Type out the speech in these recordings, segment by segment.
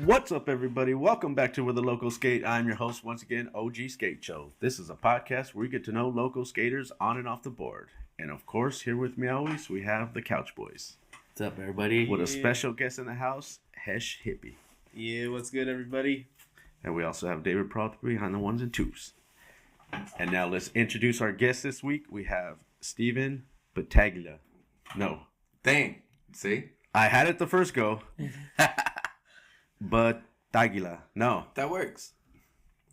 What's up, everybody? Welcome back to Where the Locals Sk8. I'm your host, once again, OG Skate Show. This is a podcast where we get to know local skaters on and off the board. And of course, here with me always, we have the Couch Boys. What's up, everybody? With a special guest in the house, Hesh Hippie. Yeah, what's good, everybody? And we also have David Prout behind the ones and twos. And now let's introduce our guest this week. We have Steven Battaglia. No. Dang. See? I had it the first go. Battaglia. No. That works.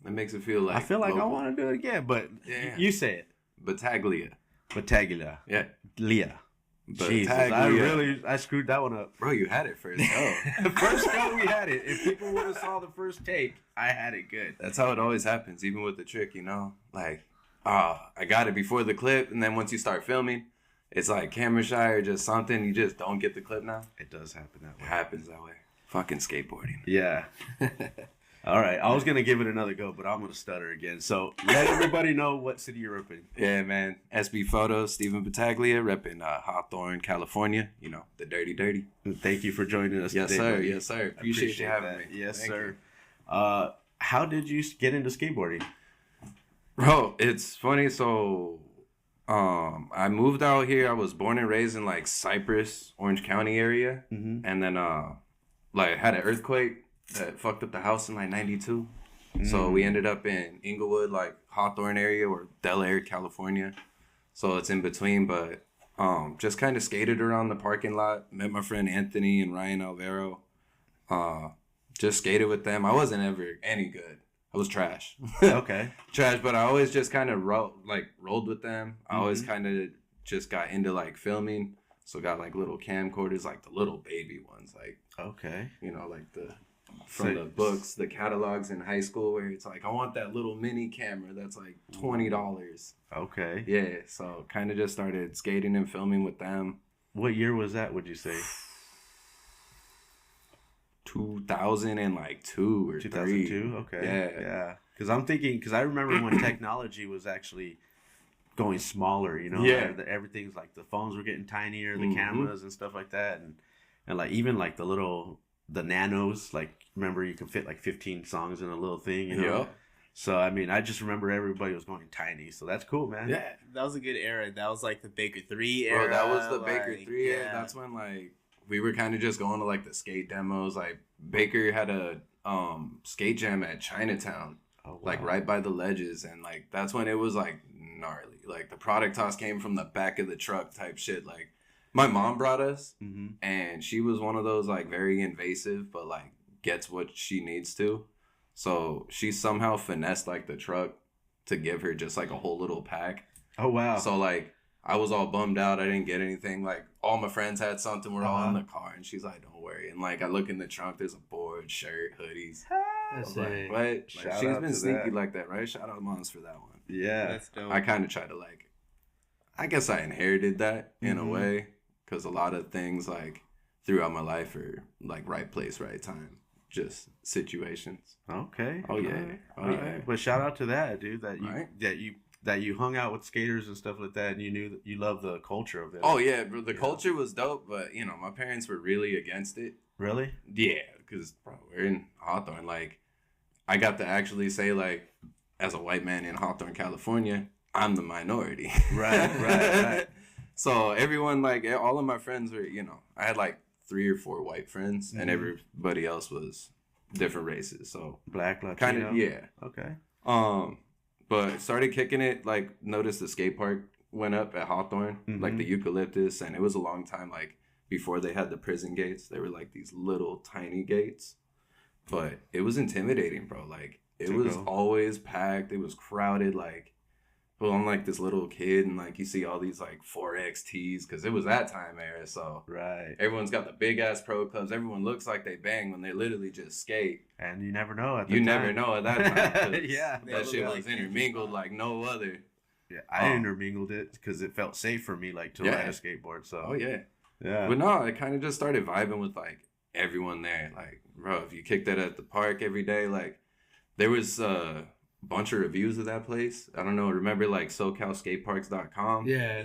That makes it feel like I feel like local. I want to do it again, but you say it. Battaglia. Battaglia. Yeah. Leah. Jesus, Battaglia. I screwed that one up. Bro, you had it first. The first go we had it. If people would have saw the first take, I had it good. That's how it always happens, even with the trick, you know? Like, I got it before the clip, and then once you start filming, it's like camera shy or just something. You just don't get the clip now. It does happen that way. It happens that way. Fucking skateboarding. Yeah. All right. I was going to give it another go, but I'm going to stutter again. So let everybody know what city you're repping. Yeah, man. S.B Photos, Steven Battaglia, repping Hawthorne, California. You know, the dirty, dirty. And thank you for joining us yes, today. Sir. Buddy. Yes, sir. Appreciate you having that. me. Yes, Thank sir. you. How did you get into skateboarding? Bro, it's funny. So, I moved out here. I was born and raised in like Cypress, Orange County area, and then like had an earthquake that fucked up the house in like '92. So we ended up in Inglewood, like Hawthorne area or Del Air, California. So it's in between, but just kind of skated around the parking lot. Met my friend Anthony and Ryan Alvaro. Just skated with them. I wasn't ever any good. I was trash. Okay. Trash, but I always just kind of rolled with them. I always kind of just got into like filming. So got like little camcorders, like the little baby ones, like okay, you know, like the books, the catalogs in high school where it's like I want that little mini camera that's like $20. Okay. Yeah, so kind of just started skating and filming with them. What year was that? Would you say? 2002 or 2002. Okay. Yeah. Because I remember when technology was actually going smaller, you know. Yeah. Everything's like the phones were getting tinier, the cameras and stuff like that, and like even like the nanos. Like remember you can fit like 15 songs in a little thing, you know. Yeah. So I mean, I just remember everybody was going tiny. So that's cool, man. Yeah, that was a good era. That was like the Baker 3 era. Bro, that was the Baker 3 era. Yeah. That's when like we were kind of just going to like the skate demos. Like Baker had a skate jam at Chinatown, like right by the ledges, and like that's when it was like gnarly. Like the product toss came from the back of the truck type shit. Like my mom brought us, and she was one of those like very invasive, but like gets what she needs to. So she somehow finessed like the truck to give her just like a whole little pack. Oh wow! So like I was all bummed out. I didn't get anything. Like all my friends had something. We're all in the car, and she's like, "Don't worry." And like I look in the trunk, there's a board, shirt, hoodies. That's Like, what? Like, she's been sneaky like that, right? Shout out moms for that one. Yeah, That's dope. I kind of try to like, I guess I inherited that in a way, because a lot of things like throughout my life are like right place, right time, just situations. Okay. Oh yeah. All right. But shout out to that, dude. That you hung out with skaters and stuff like that, and you knew that you love the culture of it. Oh yeah, bro, the culture was dope, but you know my parents were really against it. Really? Yeah, because bro, we're in Hawthorne. Like, I got to actually say like, as a white man in Hawthorne, California, I'm the minority. Right. So everyone, like, all of my friends were, you know, I had like 3 or 4 white friends, and everybody else was different races. So Black, Latino. kind of, yeah. Okay. But started kicking it. Like, noticed the skate park went up at Hawthorne, like the eucalyptus, and it was a long time. Like before they had the prison gates, they were like these little tiny gates, but it was intimidating, bro. Like. It was always packed. It was crowded. Like, well, I'm like this little kid, and like you see all these like 4XTs because it was that time era. So right, everyone's got the big ass pro clubs. Everyone looks like they bang when they literally just skate. And you never know at that time. Yeah, that shit was intermingled like no other. Yeah, I intermingled it because it felt safe for me, like to ride a skateboard. So yeah. But no, I kind of just started vibing with like everyone there. Like, bro, if you kicked that at the park every day, like. There was a bunch of reviews of that place. I don't know. Remember like SoCalSkateParks.com? Yeah.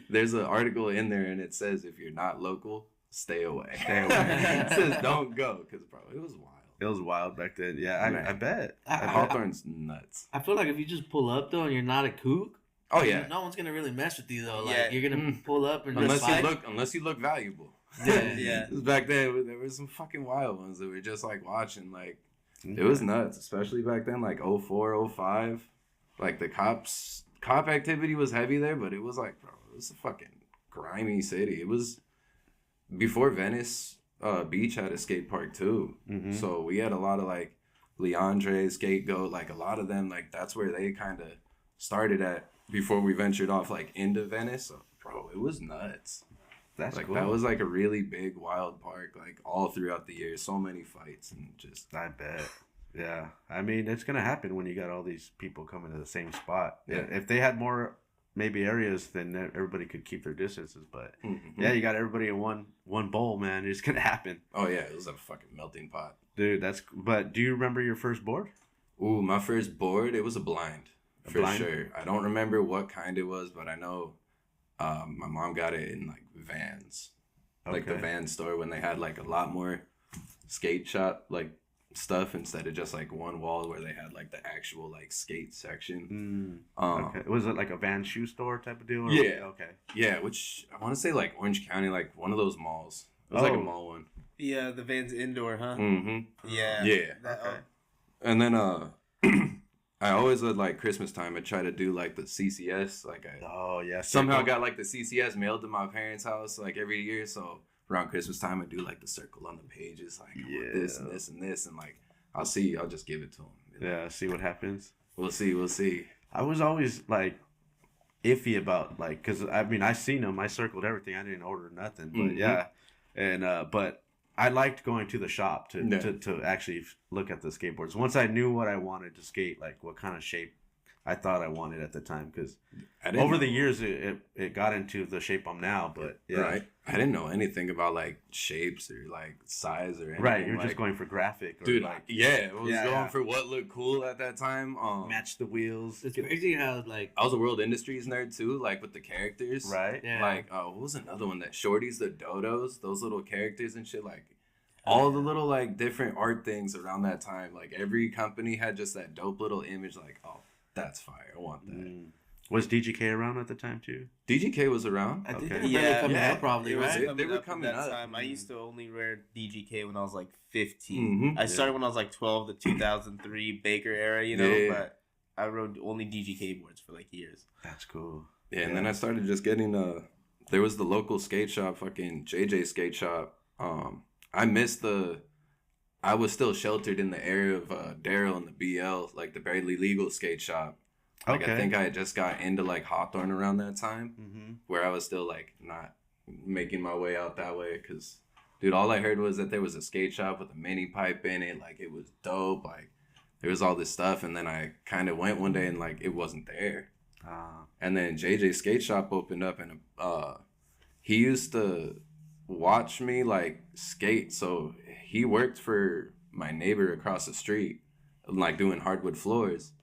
There's an article in there and it says if you're not local, stay away. Stay away. It says don't go, because bro, it was wild. It was wild back then. Yeah, I bet. Hawthorne's nuts. I feel like if you just pull up though and you're not a kook, Oh yeah. no one's gonna really mess with you though. Like Yeah. you're gonna pull up and Unless just you look valuable. Yeah. Yeah. 'Cause back then there were some fucking wild ones that we were just like watching. Like it was nuts, especially back then, like 04, 05. Like the cop activity was heavy there, but it was like, bro, it was a fucking grimy city. It was before Venice Beach had a skate park too. Mm-hmm. So we had a lot of like Leandre, Scapegoat, like a lot of them, like that's where they kind of started at before we ventured off like into Venice. So, bro, it was nuts. That's like cool. that was like a really big wild park, like all throughout the year. So many fights and just. I bet. Yeah, I mean it's gonna happen when you got all these people coming to the same spot. Yeah. If they had more maybe areas, then everybody could keep their distances. But Mm-hmm. yeah, you got everybody in one bowl, man. It's gonna happen. Oh yeah, it was a fucking melting pot. Dude, but do you remember your first board? Ooh, my first board, it was a blind. For blind? sure. I don't remember what kind it was, but I know my mom got it in like Vans. Like the Okay. Vans store when they had like a lot more skate shop like stuff instead of just like one wall where they had like the actual like skate section. Okay. Was it like a Van shoe store type of deal? Or? Yeah. Okay. Yeah, which I want to say like Orange County, like one of those malls. It was like a Oh. mall one. Yeah, the Vans indoor, huh? Mm-hmm. Yeah. Yeah. That, Okay. And then I always would like Christmas time. I'd try to do like the CCS. Like I Oh yeah. somehow circle. got like the CCS mailed to my parents' house like every year. So around Christmas time, I do like the circle on the pages, like I want this and this and this, and like I'll just give it to them. Yeah. See what happens. We'll see. I was always like iffy about like because I mean I seen them. I circled everything. I didn't order nothing. But Mhm. yeah, and but I liked going to the shop to, Yeah. to actually look at the skateboards. Once I knew what I wanted to skate, like what kind of shape I thought I wanted at the time, because over the years it got into the shape I'm now. But yeah, Right. I didn't know anything about like shapes or like size or anything. right. You're like, just going for graphic, or dude. like Yeah, I was Yeah, going yeah. for what looked cool at that time. match the wheels. It's crazy how like I was a World Industries nerd too, like with the characters. Right. yeah. Like, what was another one that Shorties the Dodos, those little characters and shit, like all the little like different art things around that time. Like every company had just that dope little image, like, oh, that's fire. I want that. Was DGK around at the time too? DGK was around. I think Okay. they're Yeah, barely coming yeah. out probably, It was right? They were up at coming that up. time. I used to only wear DGK when I was like 15. Mhm. I started when I was like 12, the 2003 Baker era, you know, Yeah. but I rode only DGK boards for like years. That's cool. Yeah, and then I started just getting there was the local skate shop, fucking JJ skate shop. I was still sheltered in the area of Daryl and the BL, like the barely legal skate shop. Like Okay. I think I had just got into like Hawthorne around that time, Mm-hmm. where I was still like not making my way out that way. Cause dude, all I heard was that there was a skate shop with a mini pipe in it. Like it was dope. Like there was all this stuff, and then I kind of went one day and like it wasn't there. And then JJ skate shop opened up, and he used to watch me like skate. So he worked for my neighbor across the street, like doing hardwood floors.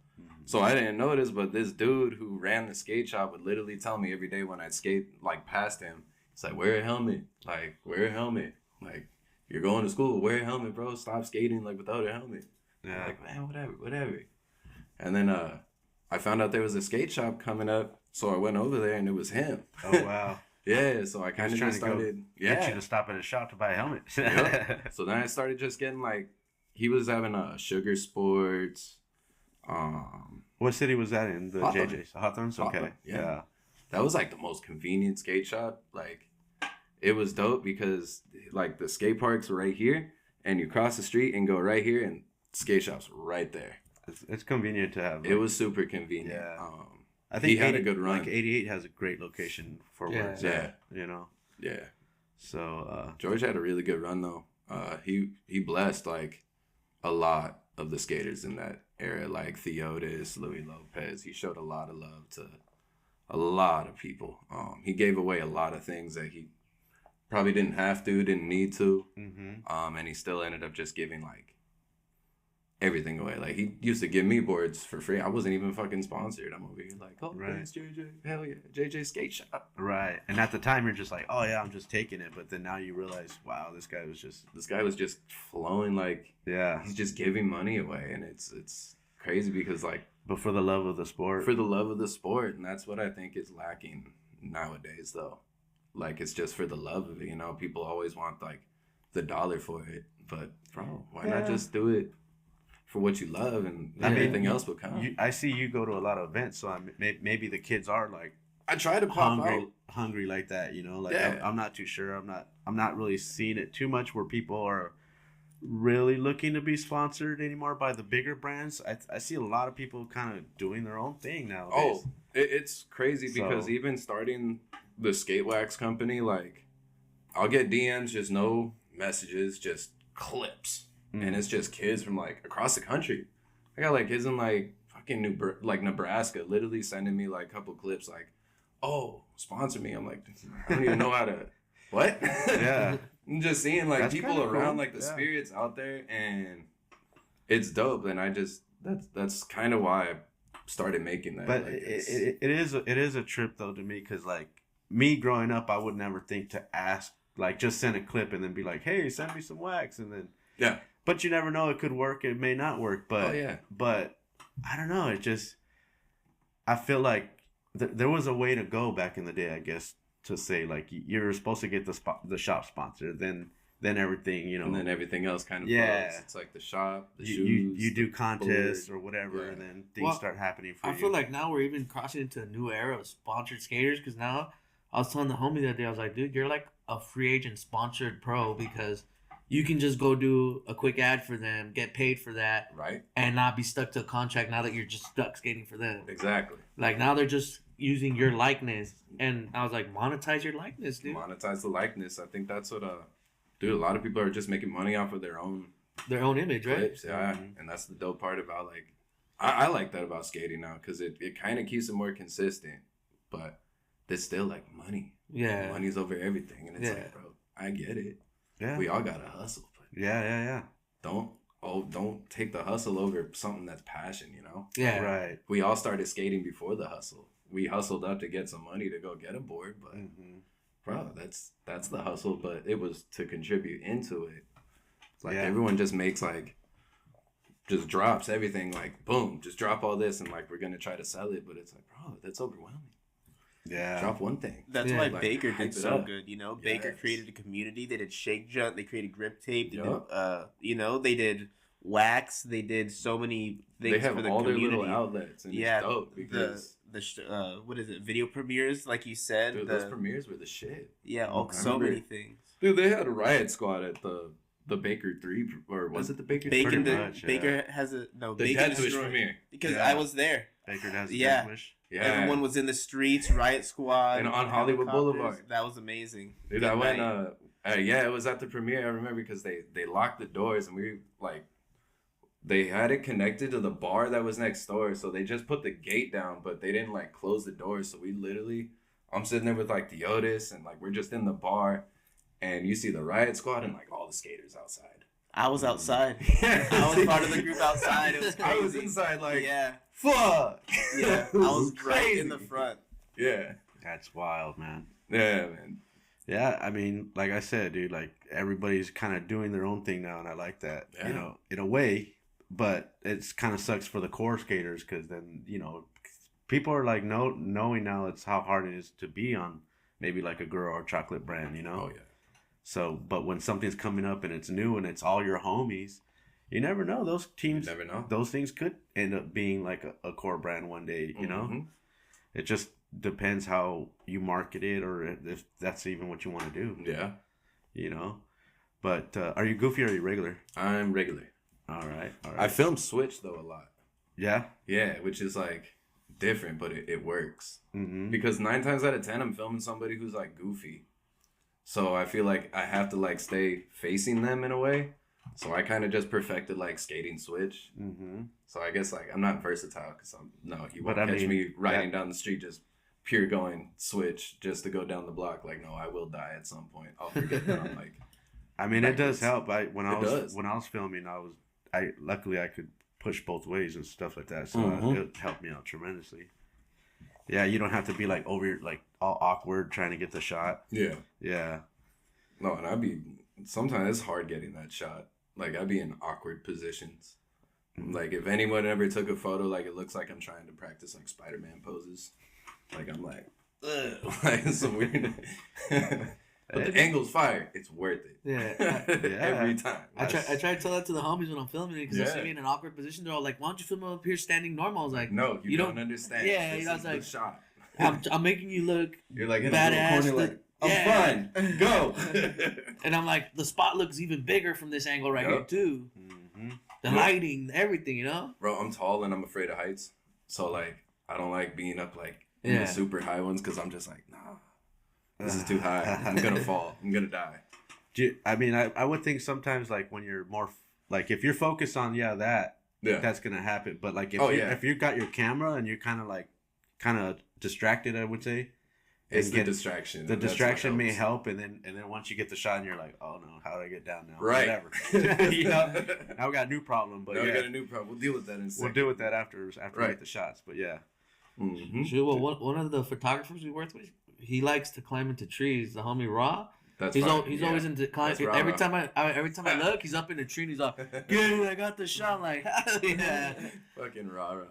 So I didn't notice, but this dude who ran the skate shop would literally tell me every day when I'd skate like past him, it's like, wear a helmet, like wear a helmet, like you're going to school, wear a helmet, bro. Stop skating like without a helmet. Yeah. Like, man, whatever. And then I found out there was a skate shop coming up, so I went over there and it was him. Oh wow. Yeah, so I kind of trying just to go started. Get you Yeah. to stop at a shop to buy a helmet. Yep. So then I started just getting like, he was having Sugar Sports. What city was that in? The Hawthorne. JJ's Hawthorne's. Okay. Hawthorne, yeah. Yeah. That was like the most convenient skate shop. Like, it was dope because like the skate park's right here, and you cross the street and go right here, and skate shop's right there. It's convenient to have. It was super convenient. Yeah. I he had a good run. Like 88 has a great location for where it's Yeah. at, you know. Yeah. So George had a really good run though. He blessed like a lot of the skaters in that era, like Theotis, Louis Lopez. He showed a lot of love to a lot of people. He gave away a lot of things that he probably didn't have to, didn't need to. mhm. And he still ended up just giving like everything away. Like, he used to give me boards for free. I wasn't even fucking sponsored. I'm over here like, oh, Right. thanks, JJ. Hell yeah, JJ Skate Shop. Right. And at the time, you're just like, oh, yeah, I'm just taking it. But then now you realize, wow, this guy was just, Flowing like, yeah. he's just giving money away, and it's crazy because, like, But for the love of the sport. for the love of the sport, and that's what I think is lacking nowadays, though. Like, it's just for the love of it, you know. People always want like the dollar for it, but bro, why not just do it for what you love, and I mean, everything else will come. I see you go to a lot of events, so maybe the kids are like I try to pop out. hungry like that, you know. Like Yeah. I'm not too sure. I'm not really seeing it too much where people are really looking to be sponsored anymore by the bigger brands. I see a lot of people kind of doing their own thing nowadays. Oh, it's crazy because So- even starting the skate wax company, like, I'll get DMs, just no messages, just clips, and it's just kids from like across the country. I got like kids in like fucking Nebraska, literally sending me like a couple clips, like, oh, sponsor me. I'm like, I don't even know how to. What? Yeah. I'm just seeing like That's people kinda around, cool. like the Yeah. spirits out there, and it's dope. And I just that's kind of why I started making that. But like, it is a trip though to me, because like me growing up, I would never think to ask, like, just send a clip and then be like, hey, send me some wax, and then yeah. but you never know, it could work, it may not work. But Oh, yeah. but I don't know, it just, I feel like there was a way to go back in the day, I guess, to say like you're supposed to get the shop sponsor, then everything, you know, And then everything else kind of Yeah. flows. It's like the shop, the you shoes. you do contests board. or whatever, Yeah. and then things Well, start happening for I you. feel like now we're even crossing into a new era of sponsored skaters, because now I was telling the homie that day, I was like, dude, you're like a free agent sponsored pro, because you can just go do a quick ad for them, get paid for that, Right? and not be stuck to a contract now that you're just stuck skating for them. Exactly. Like, now they're just using your likeness. And I was like, monetize your likeness, dude. Monetize the likeness. I think that's what dude, a lot of people are just making money off of their own Their own image, right? clips. Yeah. Mhm. And that's the dope part about, like, I like that about skating now, because it kind of keeps it more consistent, but there's still like money. Yeah. Money's over everything. And it's Yeah. like, bro, I get it. yeah, We all gotta hustle, but yeah, don't take the hustle over something that's passion, you know? Yeah. right. We all started skating before the hustle. We hustled up to get some money to go get a board, but Mm-hmm. bro, that's the hustle, but it was to contribute into it. Like, Yeah. everyone just makes like, just drops everything, like, boom, just drop all this, and like, we're gonna try to sell it, but it's like, bro, that's overwhelming. Yeah. Drop one thing. That's Yeah. why Like, Baker hype did it so up. good, you know. Baker Yes. created a community. They did shake jump. They created grip tape. They Yup. did, you know, they did wax. They did so many things They have for the all community. their little outlets, and Yeah, it's dope because what is it? Video premieres, like you said. dude, those premieres were the shit. Yeah, I so remember- many things. Dude, they had a riot squad at the Baker 3, or was it the Baker 3? Bacon, Pretty much, yeah. Baker has a The Bacon Dead Wish destroyed- premiere. because Yeah. I was there. Baker has a Yeah. death wish. Yeah. Everyone was in the streets, riot squad, And on Hollywood helicopters. Boulevard. That was amazing. Dude, Good I went, night. yeah, it was at the premiere. I remember because they locked the doors, and we, like, they had it connected to the bar that was next door. So they just put the gate down, but they didn't, like, close the doors. So we literally, I'm sitting there with, like, the Otis, and, like, we're just in the bar, and you see the riot squad and, like, all the skaters outside. I was outside. I was part of the group outside. It was crazy. I was inside, like, yeah, fuck. yeah. I was right in the Crazy. front. Yeah. That's wild, man. Yeah, man. Yeah, I mean, like I said, dude, like everybody's kind of doing their own thing now, and I like that, Yeah. you know, in a way. But it's kind of sucks for the core skaters, because then, you know, people are like knowing now it's how hard it is to be on maybe like a girl or chocolate brand, you know. Oh, yeah. So, but when something's coming up and it's new and it's all your homies, you never know. Those You teams, never know. those things could end up being like a core brand one day, you know. Mhm. It just depends how you market it, or if that's even what you want to do, Yeah. you know. But are you goofy or are you regular? I'm regular. All right. I film Switch, though, a lot. Yeah. Yeah, which is, like, different, but it works. Mm-hmm. Because 9 times out of 10, I'm filming somebody who's, like, goofy. So I feel like I have to, like, stay facing them in a way. So I kind of just perfected, like, skating Switch. Mm-hmm. So I guess, like, I'm not versatile, because you But won't I catch mean, me riding down the street just pure going Switch just to go down the block. Like, no, I will die at some point. I'll forget that I'm, like, I mean, it does backwards. help. When I It was does. when I was filming, I I luckily I could push both ways and stuff like that, so it helped me out tremendously. Yeah, you don't have to be like over like all awkward trying to get the shot. Yeah. Yeah. No, and sometimes it's hard getting that shot. Like I'd be in awkward positions. Like if anyone ever took a photo, like it looks like I'm trying to practice like Spider-Man poses. Like I'm like, ugh. Like it's so weird. But the angle's fire. It's worth it. Yeah. Every time. I try to tell that to the homies when I'm filming it because they'll see me in an awkward position. They're all like, "Why don't you film up here standing normal?" I was like, "No, you don't understand." Yeah, this I was is like, the shot. I'm making you look. You're like in badass. a little corner, like I'm fine. Go. And I'm like, the spot looks even bigger from this angle right here too. Mm-hmm. The lighting, everything, you know. Bro, I'm tall and I'm afraid of heights, so like I don't like being up like in the super high ones because I'm just like, nah. This is too high. I'm gonna fall. I'm gonna die. I mean, I would think sometimes like when you're more like if you're focused on that's gonna happen. But like if you got your camera and you're kind of distracted, I would say it's the distraction. The distraction may help, and then once you get the shot, and you're like, oh no, how do I get down now? Right. Whatever. You know, now we got a new problem. But now we got a new problem. We'll deal with that in a second. We'll deal with that after we get the shots. But yeah. Mm-hmm. Sure. Well, one of the photographers we worked with, he likes to climb into trees. The homie Raw. He's always into climbing. Every time I look, he's up in the tree and he's like, "Get it! I got the shot!" I'm like, yeah. Fucking Raw.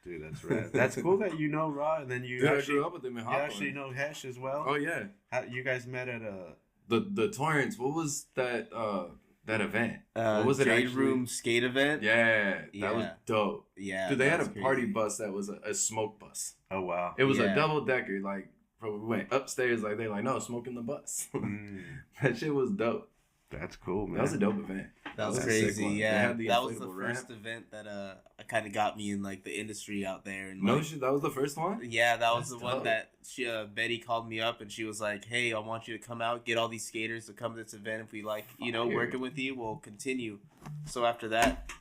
Dude, that's rad. That's cool that you know Raw, and then I grew up with him in Hawthorne. You actually know Hesh as well. Oh yeah. You guys met at the Torrance. What was that event? What was it? Jade Room skate event. Yeah, that was dope. Yeah, dude, they had a party bus that was a smoke bus. Oh wow. It was a double decker. Like, we went upstairs. Like they're like, no, smoking the bus. That shit was dope. That's cool, man. That was a dope event. That was crazy. Yeah, that was the first event that kind of got me in like the industry out there. And no shit, that was the first one. Yeah, that was the one that Betty called me up and she was like, "Hey, I want you to come out, get all these skaters to come to this event. If we like, working with you, we'll continue." So after that,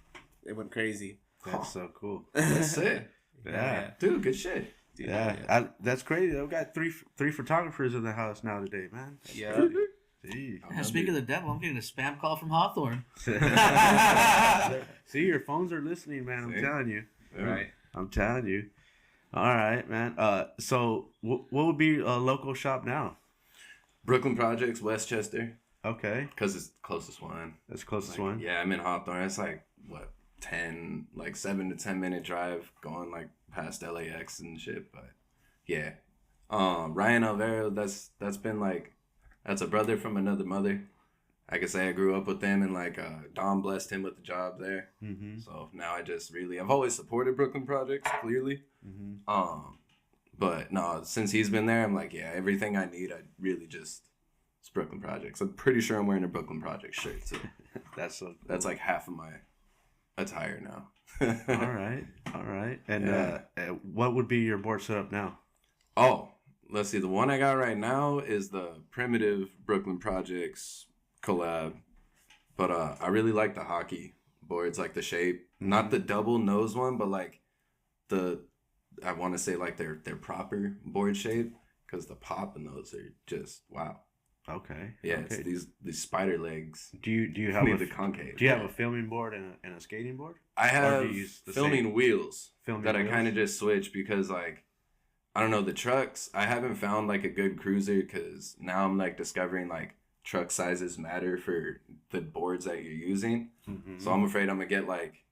it went crazy. That's so cool. That's it. Yeah, dude, good shit. Dude, yeah. That's crazy. I've got three photographers in the house now today, man. Yeah. Speaking of the devil, I'm getting a spam call from Hawthorne. See, your phones are listening, man. I'm telling you. Right. I'm telling you. All right, man. So what would be a local shop now? Brooklyn Projects, Westchester. Okay. Because it's the closest one. That's the closest one? Yeah, I'm in Hawthorne. It's like, 7 to 10 minute drive going like past LAX and shit. But yeah. Ryan Alvaro, that's been like, that's a brother from another mother. I could say I grew up with them and like Dom blessed him with the job there. Mm-hmm. So now I've always supported Brooklyn Projects, clearly. Mm-hmm. But no, since he's been there, I'm like, yeah, everything I need, it's Brooklyn Projects. I'm pretty sure I'm wearing a Brooklyn Projects shirt too. That's so cool. That's like half of my attire now. All right. And what would be your board setup now? Oh, let's see. The one I got right now is the Primitive Brooklyn Projects collab. But I really like the hockey boards, like the shape. Mm-hmm. Not the double nose one, but like I want to say like their proper board shape. Because the pop in those are just, wow. Okay. Yeah, okay. It's these spider legs. Do you have the concave? Do you have a filming board and a skating board? I have filming wheels that I kind of just switch because like I don't know the trucks. I haven't found like a good cruiser because now I'm like discovering like truck sizes matter for the boards that you're using. Mm-hmm. So I'm afraid I'm gonna get like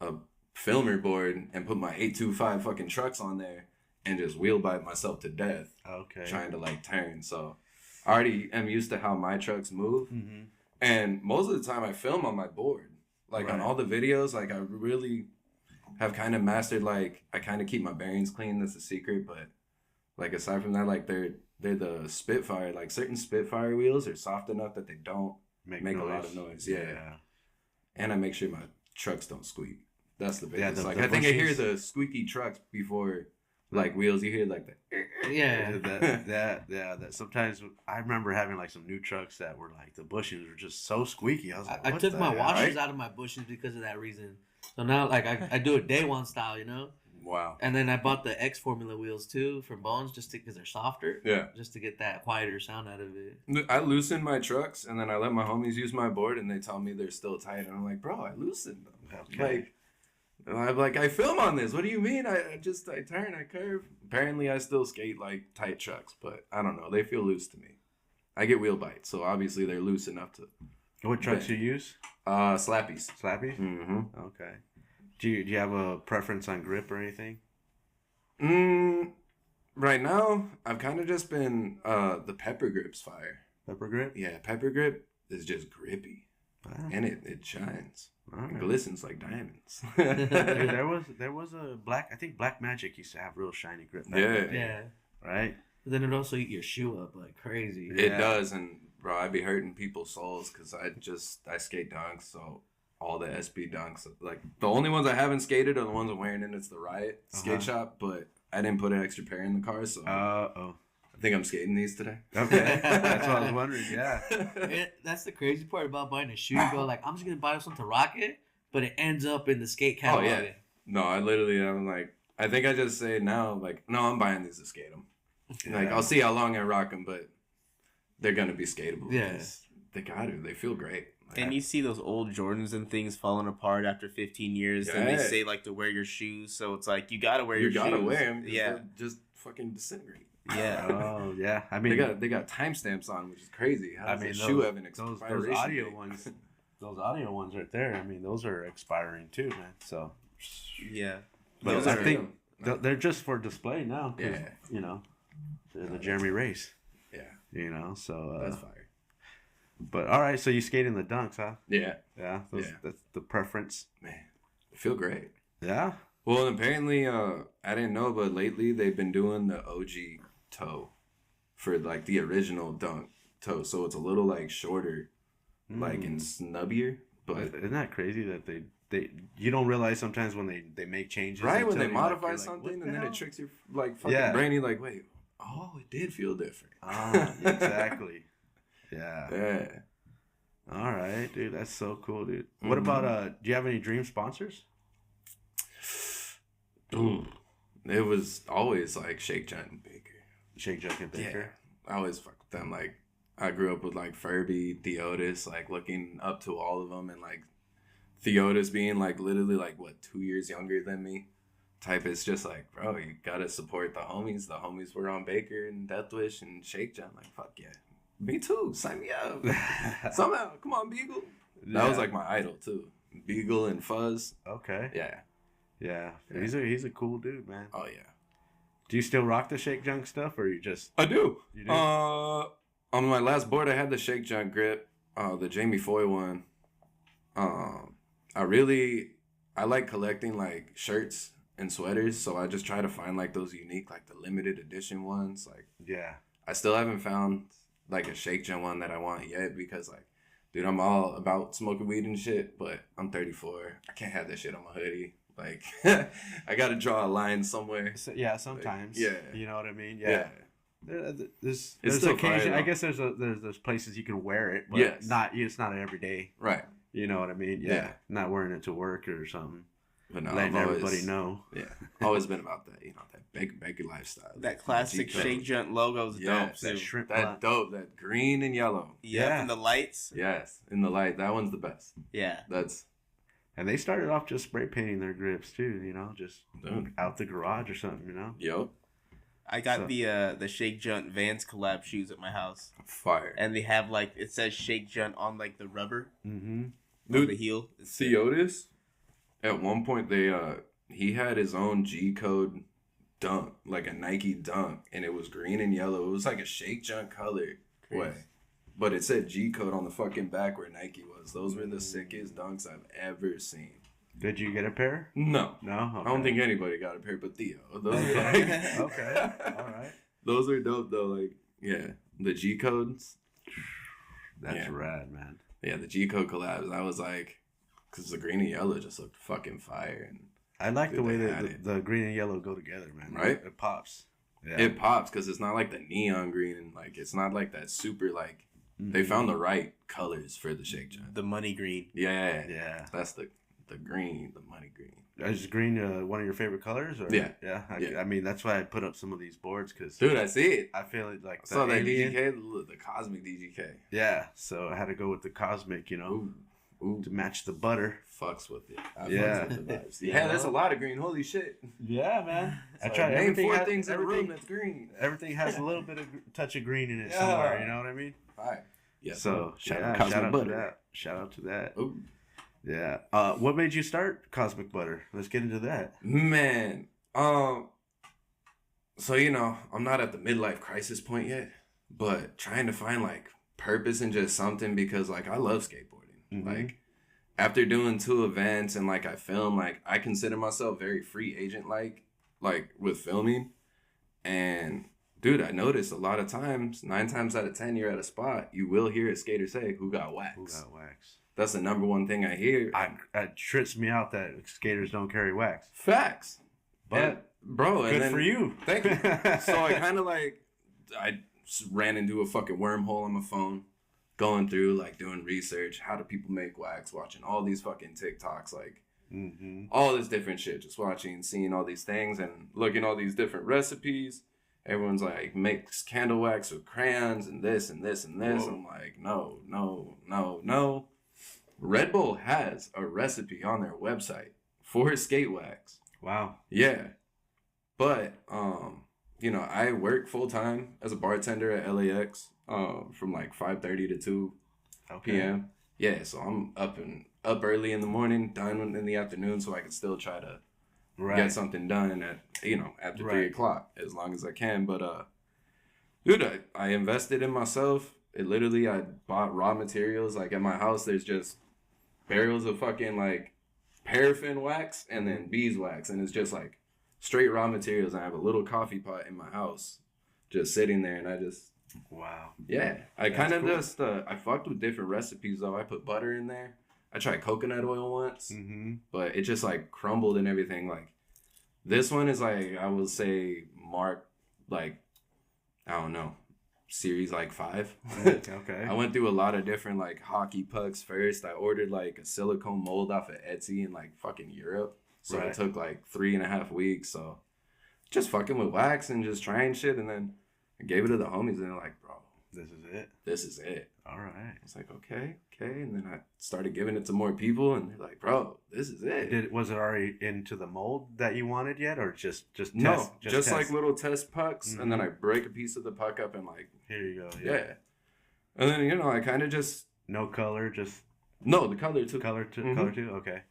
a filmer board and put my 825 fucking trucks on there and just wheel bite myself to death. Okay. Trying to like turn so. I already am used to how my trucks move. Mm-hmm. And most of the time I film on my board. Like on all the videos, like I really have kind of mastered, like I kind of keep my bearings clean. That's a secret. But like aside from that, like they're the Spitfire, like certain Spitfire wheels are soft enough that they don't make a lot of noise. Yeah. And I make sure my trucks don't squeak. That's the biggest. Yeah, I think I hear the squeaky trucks before like wheels. You hear like that. Yeah, that sometimes I remember having like some new trucks that were like the bushings were just so squeaky. I was like, I took my washers out of my bushings because of that reason. So now like I do it day one style, you know. Wow. And then I bought the X Formula wheels too for Bones just because they're softer. Yeah. Just to get that quieter sound out of it. I loosen my trucks and then I let my homies use my board and they tell me they're still tight and I'm like, bro, I loosened them. Okay. Like, I film on this. What do you mean? I turn, I curve. Apparently, I still skate like tight trucks, but I don't know. They feel loose to me. I get wheel bites, so obviously they're loose enough to. What trucks you use? Slappies. Slappies? Mm-hmm. Okay. Do you have a preference on grip or anything? Right now, I've kind of just been the pepper grip's fire. Pepper grip? Yeah, pepper grip is just grippy, and it shines. It glistens like diamonds. Dude, there was a black. I think Black Magic used to have real shiny grip. Yeah. Right. But then it also eat your shoe up like crazy. It does, and bro, I be hurting people's souls because I skate dunks, so all the SB dunks, like the only ones I haven't skated are the ones I'm wearing, and it's the Riot skate shop, but I didn't put an extra pair in the car, so I think I'm skating these today. Okay, that's what I was wondering. Yeah, that's the crazy part about buying a shoe. You go like, I'm just gonna buy something to rock it, but it ends up in the skate catalog. Oh yeah, no, I'm like, I think I just say now, like, no, I'm buying these to skate them. Yeah. Like, I'll see how long I rock them, but they're gonna be skateable. Yeah, they got to. They feel great. And you see those old Jordans and things falling apart after 15 years, and they say like to wear your shoes, so it's like you gotta wear your shoes. You gotta wear them. Yeah, just fucking disintegrate. Yeah. Oh yeah. I mean, they got timestamps on, which is crazy. How does those shoe have an those expiration audio date? ones, those audio ones right there. I mean, those are expiring too, man. So yeah, but those I are- think they're just for display now. Yeah. You know, they're the Jeremy Race. Yeah. You know, so That's fire. But all right, so you skate in the dunks, huh? Yeah. Yeah. That's the preference. Man, they feel great. Yeah. Well, apparently, I didn't know, but lately they've been doing the OG toe for like the original dunk toe, so it's a little like shorter, like and snubbier. But isn't that crazy that they you don't realize sometimes when they make changes, right when they until modify you're like, something what and the then hell? it tricks your like fucking brain. You're like, wait, it did feel different. Exactly. Yeah. Yeah. All right, dude. That's so cool, dude. What about do you have any dream sponsors? Ooh. It was always like Shake Junt and Baker. Shake Junt and Baker. Yeah. I always fuck with them. Like, I grew up with like Furby, Theotis, like looking up to all of them, and like Theotis being like literally like 2 years younger than me. Type, it's just like, bro, you gotta support the homies. The homies were on Baker and Death Wish and Shake Junt. Like, fuck yeah. Me too. Sign me up. Somehow. Come on, Beagle. That was like my idol too. Beagle and Fuzz. Okay. Yeah. Yeah. He's a cool dude, man. Oh yeah. Do you still rock the Shake Junk stuff, or you just? I do. You do? On my last board, I had the Shake Junt grip, the Jamie Foy one. I like collecting like shirts and sweaters, so I just try to find like those unique, like the limited edition ones. Like, Yeah. I still haven't found like a Shake Junt one that I want yet because like, dude, I'm all about smoking weed and shit, but I'm 34. I can't have that shit on my hoodie. Like, I got to draw a line somewhere. So, yeah. Sometimes. Like, yeah. You know what I mean? Yeah. There's still occasion. fire, I guess there's places you can wear it, but Yes. it's not every day. Right. You know what I mean? Yeah. Yeah. Not wearing it to work or something. But no, Letting I've everybody always, know. Yeah. Always been about that, that Baker lifestyle. That classic G-code. Shake Junt logo is dope Yes. too. That shrimp. That dope, that green and yellow. Yeah, and the lights. Yes, in the light. That one's the best. Yeah. That's And they started off just spray painting their grips too, just Dude. out the garage or something, Yep. I got the Shake Junt Vans collab shoes at my house, Fire. and they have like it says Shake Junt on like the rubber Mm-hmm. on Dude, the heel. It's sick. Theotis, at one point he had his own G-code dunk, like a Nike dunk, and it was green and yellow. It was like a Shake Junt color way. But it said G-code on the fucking back where Nike was. Those were the sickest dunks I've ever seen. Did you get a pair? No. No? Okay. I don't think anybody got a pair but Theo. Those are like, Okay. All right. those are dope though. Like, yeah, the G codes. That's rad, man. Yeah, the G code collabs. I was like, because the green and yellow just looked fucking fire, and I like the way they that had it. the green and yellow go together, man. Right? It pops. Yeah. it pops because it's not like the neon green and like it's not like that super like. They found the right colors for the Shake Junt. The money green. Yeah, Yeah. That's the green, the money green. Is green one of your favorite colors? Or? Yeah. Yeah. Yeah. I mean, that's why I put up some of these boards because Dude, I see it. I feel it like I saw that alien- DGK, the cosmic DGK. Yeah. So I had to go with the cosmic, Ooh, to match the butter. Fucks with it. Yeah. Fucks with the vibes. Yeah, that's a lot of green. Holy shit. Yeah, man. I Like, try name everything. 4 things in a room that's green. Everything has a little bit of touch of green in it Yeah. somewhere. You know what I mean? All right. Yeah. So shout yeah, out shout Cosmic out Butter. to that. Shout out to that. Ooh. Yeah. What made you start Cosmic Butter? Let's get into that. Man. So I'm not at the midlife crisis point yet, but trying to find like purpose in just something because like I love skateboarding. Mm-hmm. Like after doing 2 events and like I film, like I consider myself very free agent like with filming. And dude, I noticed a lot of times, 9 times out of 10, you're at a spot, you will hear a skater say, "Who got wax?" Who got wax? That's the number one thing I hear. It trips me out that skaters don't carry wax. Facts. But And, bro, good and then, for you. Thank you. So I kind of like, I just ran into a fucking wormhole on my phone, going through like doing research, how do people make wax, watching all these fucking TikToks, like all this different shit, just watching, seeing all these things and looking all these different recipes. Everyone's like, makes candle wax with crayons and this and this and this. Whoa. I'm like, no. Red Bull has a recipe on their website for skate wax. Wow. Yeah. But, I work full time as a bartender at LAX from like 5:30 to 2 p.m. Yeah, so I'm up early in the morning, done in the afternoon, so I can still try to get something done at after 3 o'clock as long as I can. But dude, I invested in myself. I bought raw materials. Like at my house, there's just barrels of fucking like paraffin wax and then beeswax, and it's just like straight raw materials. And I have a little coffee pot in my house just sitting there, and I just I kind of cool. Just I fucked with different recipes though. I put butter in there. I tried coconut oil once, but it just like crumbled and everything. Like this one is like, I would say mark like, I don't know, series like 5. Okay. I went through a lot of different like hockey pucks first. I ordered like a silicone mold off of Etsy in like fucking Europe. So it took like 3.5 weeks. So just fucking with wax and just trying shit. And then I gave it to the homies and they're like, bro, this is it. All right. I was like, okay. And then I started giving it to more people and they're like, bro, this is it. Was it already into the mold that you wanted yet, or just no, test? just test? like little test pucks, and then I break a piece of the puck up and like, here you go. Yeah. And then I kind of just no color, just no, the color too. Color too. Okay.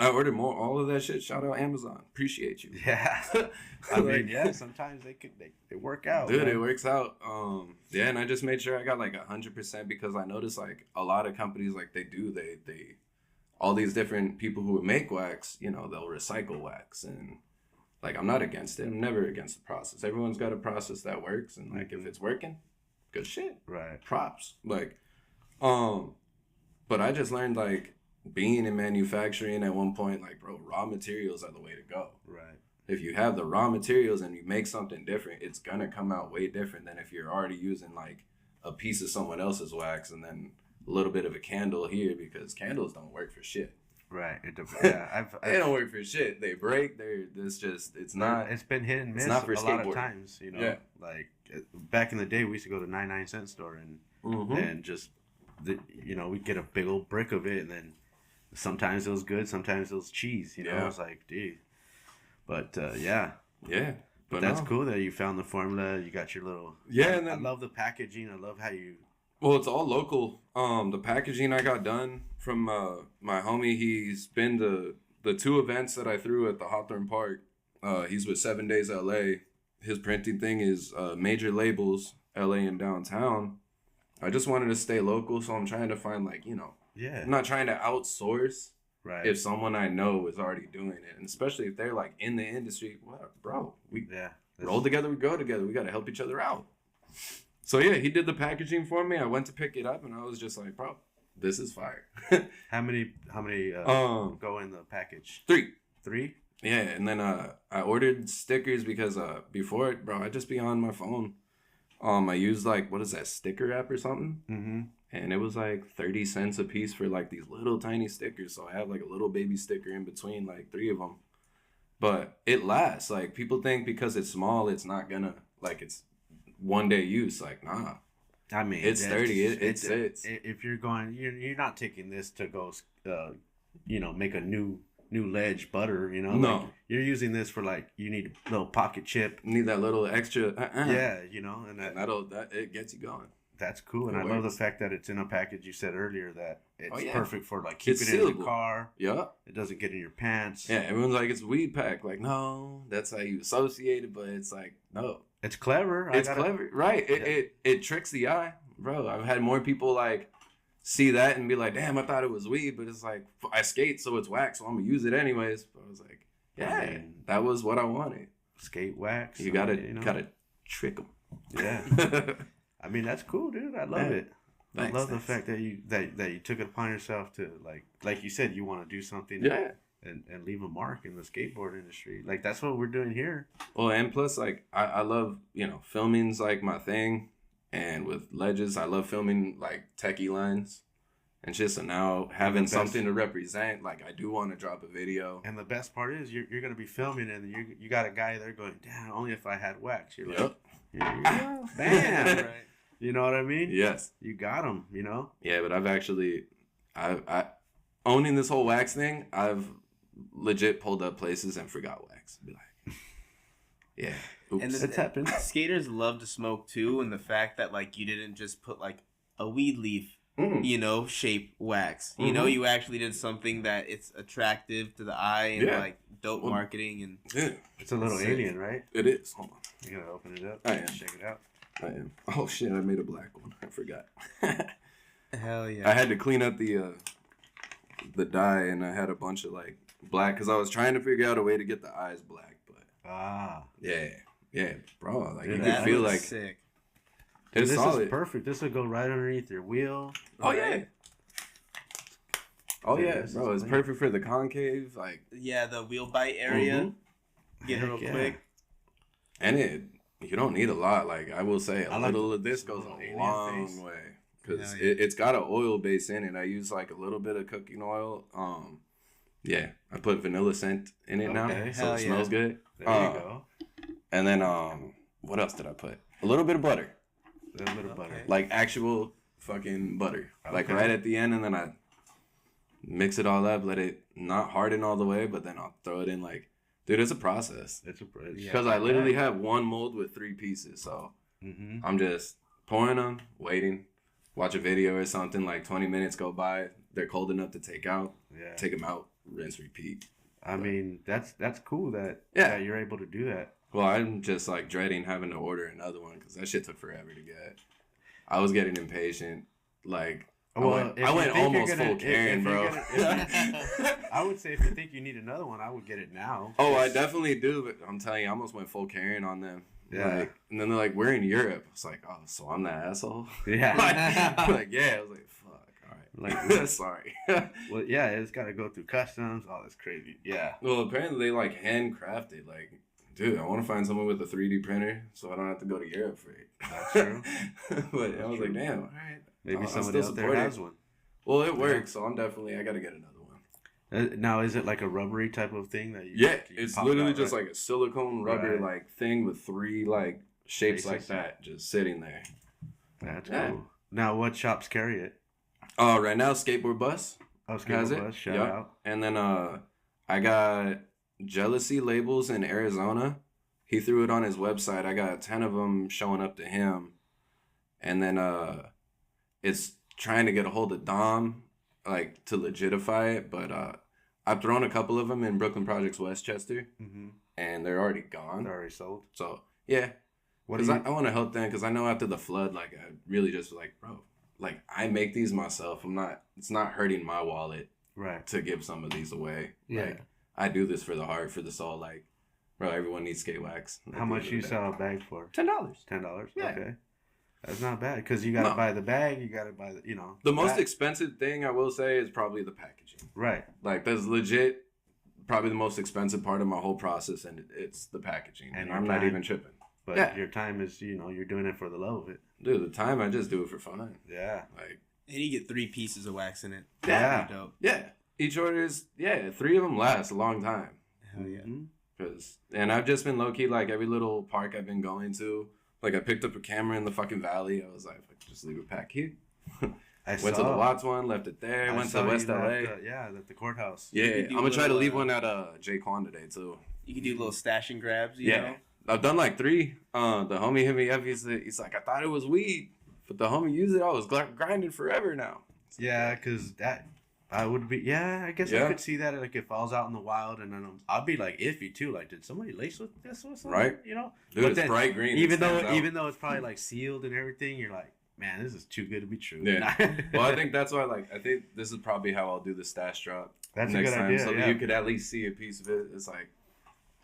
I ordered more, all of that shit. Shout out Amazon. Appreciate you. Yeah. I mean, yeah, sometimes they work out. Dude, man. it works out. And I just made sure I got like 100% because I noticed like a lot of companies like they all these different people who make wax, they'll recycle wax, and like I'm not against it. I'm never against the process. Everyone's got a process that works, and like if it's working, good shit. Right. Props. Like, but I just learned like being in manufacturing at one point, like, bro, raw materials are the way to go. Right. If you have the raw materials and you make something different, it's gonna come out way different than if you're already using like a piece of someone else's wax and then a little bit of a candle here, because candles don't work for shit. Right. They don't work for shit. They break. It's not. It's been hit and miss it's not for a lot skateboarding. of times. Yeah. Like back in the day, we used to go to 99-cent store and just we'd get a big old brick of it, and then sometimes it was good, sometimes it was cheese. I was like, dude. But yeah. But that's cool that you found the formula. You got your little. And then, I love the packaging. I love how you. Well, it's all local. The packaging I got done from my homie. He's been to the 2 events that I threw at the Hawthorne Park. He's with 7 Days LA. His printing thing is major labels, LA and downtown. I just wanted to stay local, so I'm trying to find like, I'm not trying to outsource. Right. If someone I know is already doing it, and especially if they're like in the industry, well, bro, we roll together, we go together. We got to help each other out. So yeah, he did the packaging for me. I went to pick it up, and I was just like, bro, this is fire. How many go in the package? 3. 3? Yeah, and then I ordered stickers because before it, bro, I'd just be on my phone. I used like, what is that, sticker app or something? Mm-hmm. And it was like 30 cents a piece for like these little tiny stickers. So I have like a little baby sticker in between like 3 of them. But it lasts. Like people think because it's small, it's not gonna, like it's one day use. Like, nah. I mean, it's sturdy. It sits. If you're going, you're not taking this to go, make a new ledge butter. No, like, you're using this for like you need a little pocket chip. Need that little extra. Yeah, and that it gets you going. That's cool, and I love the fact that it's in a package. You said earlier that it's perfect for like it's keeping it in sealable. the car. Yeah, it doesn't get in your pants. Yeah, everyone's like it's weed pack. Like no, that's how you associate it, but it's like no, it's clever. It's clever, right? It tricks the eye, bro. I've had more people like see that and be like, damn, I thought it was weed, but it's like I skate, so it's wax, so I'm gonna use it anyways. But I was like, yeah, that was what I wanted. Skate wax. You gotta trick them. Yeah. I mean, that's cool, dude. I love it. I love the fact that you took it upon yourself to like you said, you want to do something. Yeah. And leave a mark in the skateboard industry. Like that's what we're doing here. Well, and plus, like I love filming's like my thing, and with ledges, I love filming like techie lines, and just now having something to represent. Like I do want to drop a video. And the best part is you're gonna be filming, and you got a guy there going, damn, only if I had wax. You're like, here you go, bam. Right. You know what I mean? Yes. You got him. Yeah, but I've actually, I owning this whole wax thing, I've legit pulled up places and forgot wax. Be like, yeah, oops. And it's happened. Skaters love to smoke too, and the fact that like you didn't just put like a weed leaf, shape wax. You actually did something that it's attractive to the eye and like dope marketing and it's a little alien, right? It is. Hold on. You gotta open it up. I am. Check it out. I am. Oh shit! I made a black one. I forgot. Hell yeah! I had to clean up the dye, and I had a bunch of like black because I was trying to figure out a way to get the eyes black, but yeah, bro. Like you can feel like sick. It's this solid. Is perfect. This will go right underneath your wheel. Oh yeah. Oh yeah, bro. It's perfect for the concave, like the wheel bite area. Get it real quick. And you don't need a lot. Like I will say, a little of this goes a long way because it's got an oil base in it. I use like a little bit of cooking oil. I put vanilla scent in it now, so it smells good. There you go. And then what else did I put? A little bit of butter. A little bit of butter, like actual fucking butter, like right at the end, and then I mix it all up, let it not harden all the way, but then I'll throw it in like. Dude, it's a process. Because I literally have one mold with 3 pieces, so I'm just pouring them, waiting, watch a video or something. Like 20 minutes go by, they're cold enough to take out. Take them out, rinse, repeat. I mean, that's cool that you're able to do that. Well, I'm just like dreading having to order another one because that shit took forever to get. I was getting impatient, like. Well, I went almost full Karen, bro. I would say if you think you need another one, I would get it now. Oh, I definitely do, but I'm telling you, I almost went full Karen on them. Yeah. Like, and then they're like, we're in Europe. It's like, oh, so I'm that asshole? Yeah. I was like, fuck, all right. Like, sorry. Well, yeah, it's got to go through customs. Oh, that's crazy. Yeah. Well, apparently they like handcrafted. Like, dude, I want to find someone with a 3D printer so I don't have to go to Europe for it. That's true. But I was like, damn, all right. Maybe somebody out there has one. Well, it works, so I got to get another one. Now, is it like a rubbery type of thing that you? Yeah, it's literally just like a silicone rubber like thing with 3 like shapes like that just sitting there. That's cool. Now, what shops carry it? Right now, Skateboard Bus. Oh, Skateboard Bus, shout out. And then I got Jealousy labels in Arizona. He threw it on his website. I got 10 of them showing up to him. And then it's trying to get a hold of Dom, like, to legitify it. But I've thrown a couple of them in Brooklyn Projects Westchester. And they're already gone. They're already sold? So, yeah. Because I want to help them. Because I know after the flood, like, I really just, like, bro, like, I make these myself. It's not hurting my wallet to give some of these away. Yeah. Like, I do this for the heart, for the soul. Like, bro, everyone needs skate wax. How much you sell a bag for? $10. $10? Yeah. Okay. That's not bad because you got to buy the bag. You got to buy the most expensive thing I will say is probably the packaging. Right. Like that's legit probably the most expensive part of my whole process, and it's the packaging. And I'm not even tripping. But your time is, you're doing it for the love of it. Dude, the time I just do it for fun. Yeah. Like, and you get 3 pieces of wax in it. Yeah. Dope. Yeah. Each order is 3 of them last a long time. Hell yeah. And I've just been low key like every little park I've been going to. Like I picked up a camera in the fucking valley. I was like, I could just leave it back here. I Went to the Watts one, left it there. Went to West LA. At the courthouse. Yeah, You I'm do gonna try to little, leave one at J Quan today too. You can do little stash and grabs, you know? I've done like 3. The homie hit me up. He's like, I thought it was weed, but the homie used it. I was grinding forever now. Yeah, because that I would be. Yeah, I guess I could see that. Like if I was out in the wild, and then I'd be like iffy too. Like, did somebody lace with this or something? Right. You know. Dude, but it's then, bright green. Even though it's probably like sealed and everything, you're like, man, this is too good to be true. Yeah. Well, I think that's why. Like, I think this is probably how I'll do the stash drop. That's next a good time, idea. so Yeah. that you could at least see a piece of it. It's like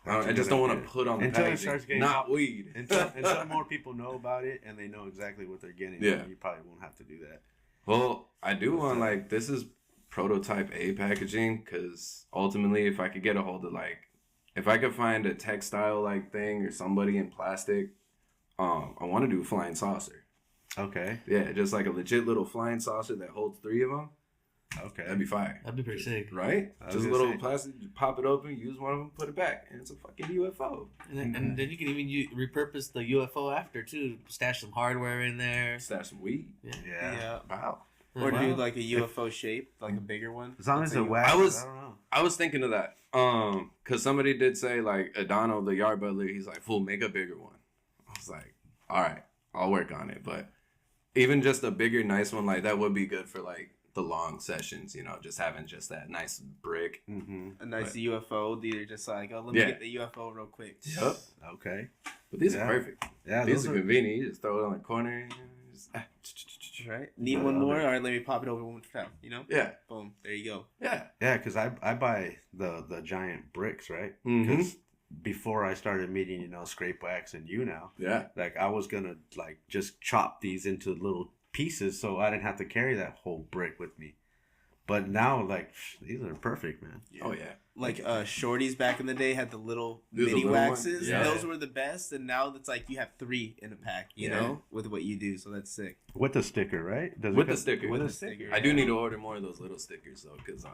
That's a I just good don't want idea. to put on the Until it packaging. starts getting Not weed. until more people know about it and they know exactly what they're getting. Yeah. You probably won't have to do that. Well, I do want like this is prototype A packaging because ultimately, if I could get a hold of like, if I could find a textile like thing or somebody in plastic, I want to do a flying saucer. Okay. Yeah, just like a legit little flying saucer that holds 3 of them. Okay. That'd be fire. That'd be pretty sick. Right? I was Just a gonna little say. plastic, you pop it open, use one of them, put it back, and it's a fucking UFO. And then you can even repurpose the UFO after too. Stash some hardware in there. Stash some weed. Yeah. Wow. Or Wow. do like a UFO shape, like a bigger one. As long That's as a it wax, I was- I don't know. I was thinking of that. Cause somebody did say like Adano, the yard butler, he's like, "Fool, make a bigger one." I was like, "All right, I'll work on it." But even just a bigger, nice one like that would be good for like the long sessions. You know, just having just that nice brick. Mm-hmm. a nice But- UFO. They're just like, oh, let me Yeah. get the UFO real quick. Yep. Okay. But these Yeah. are perfect. Yeah. These Those are are. convenient. You just throw it on the corner. And just, Right? Need one more? All right, let me pop it over one more time. You know? yeah. Boom. There you go. Yeah. Yeah, because I buy the giant bricks, right? Mhm. Because before I started meeting, Scrape Wax and you now, Yeah. like I was gonna like just chop these into little pieces so I didn't have to carry that whole brick with me. But now, like, these are perfect, man. Oh yeah. Like shorties back in the day had the little These are mini little ones? waxes. Yeah. Those were the best. And now it's like you have 3 in a pack, you Yeah. know, with what you do. So that's sick. With the sticker, right? Does it With the come- sticker. With With the the sticker. sticker. I do need to order more of those little stickers though, cause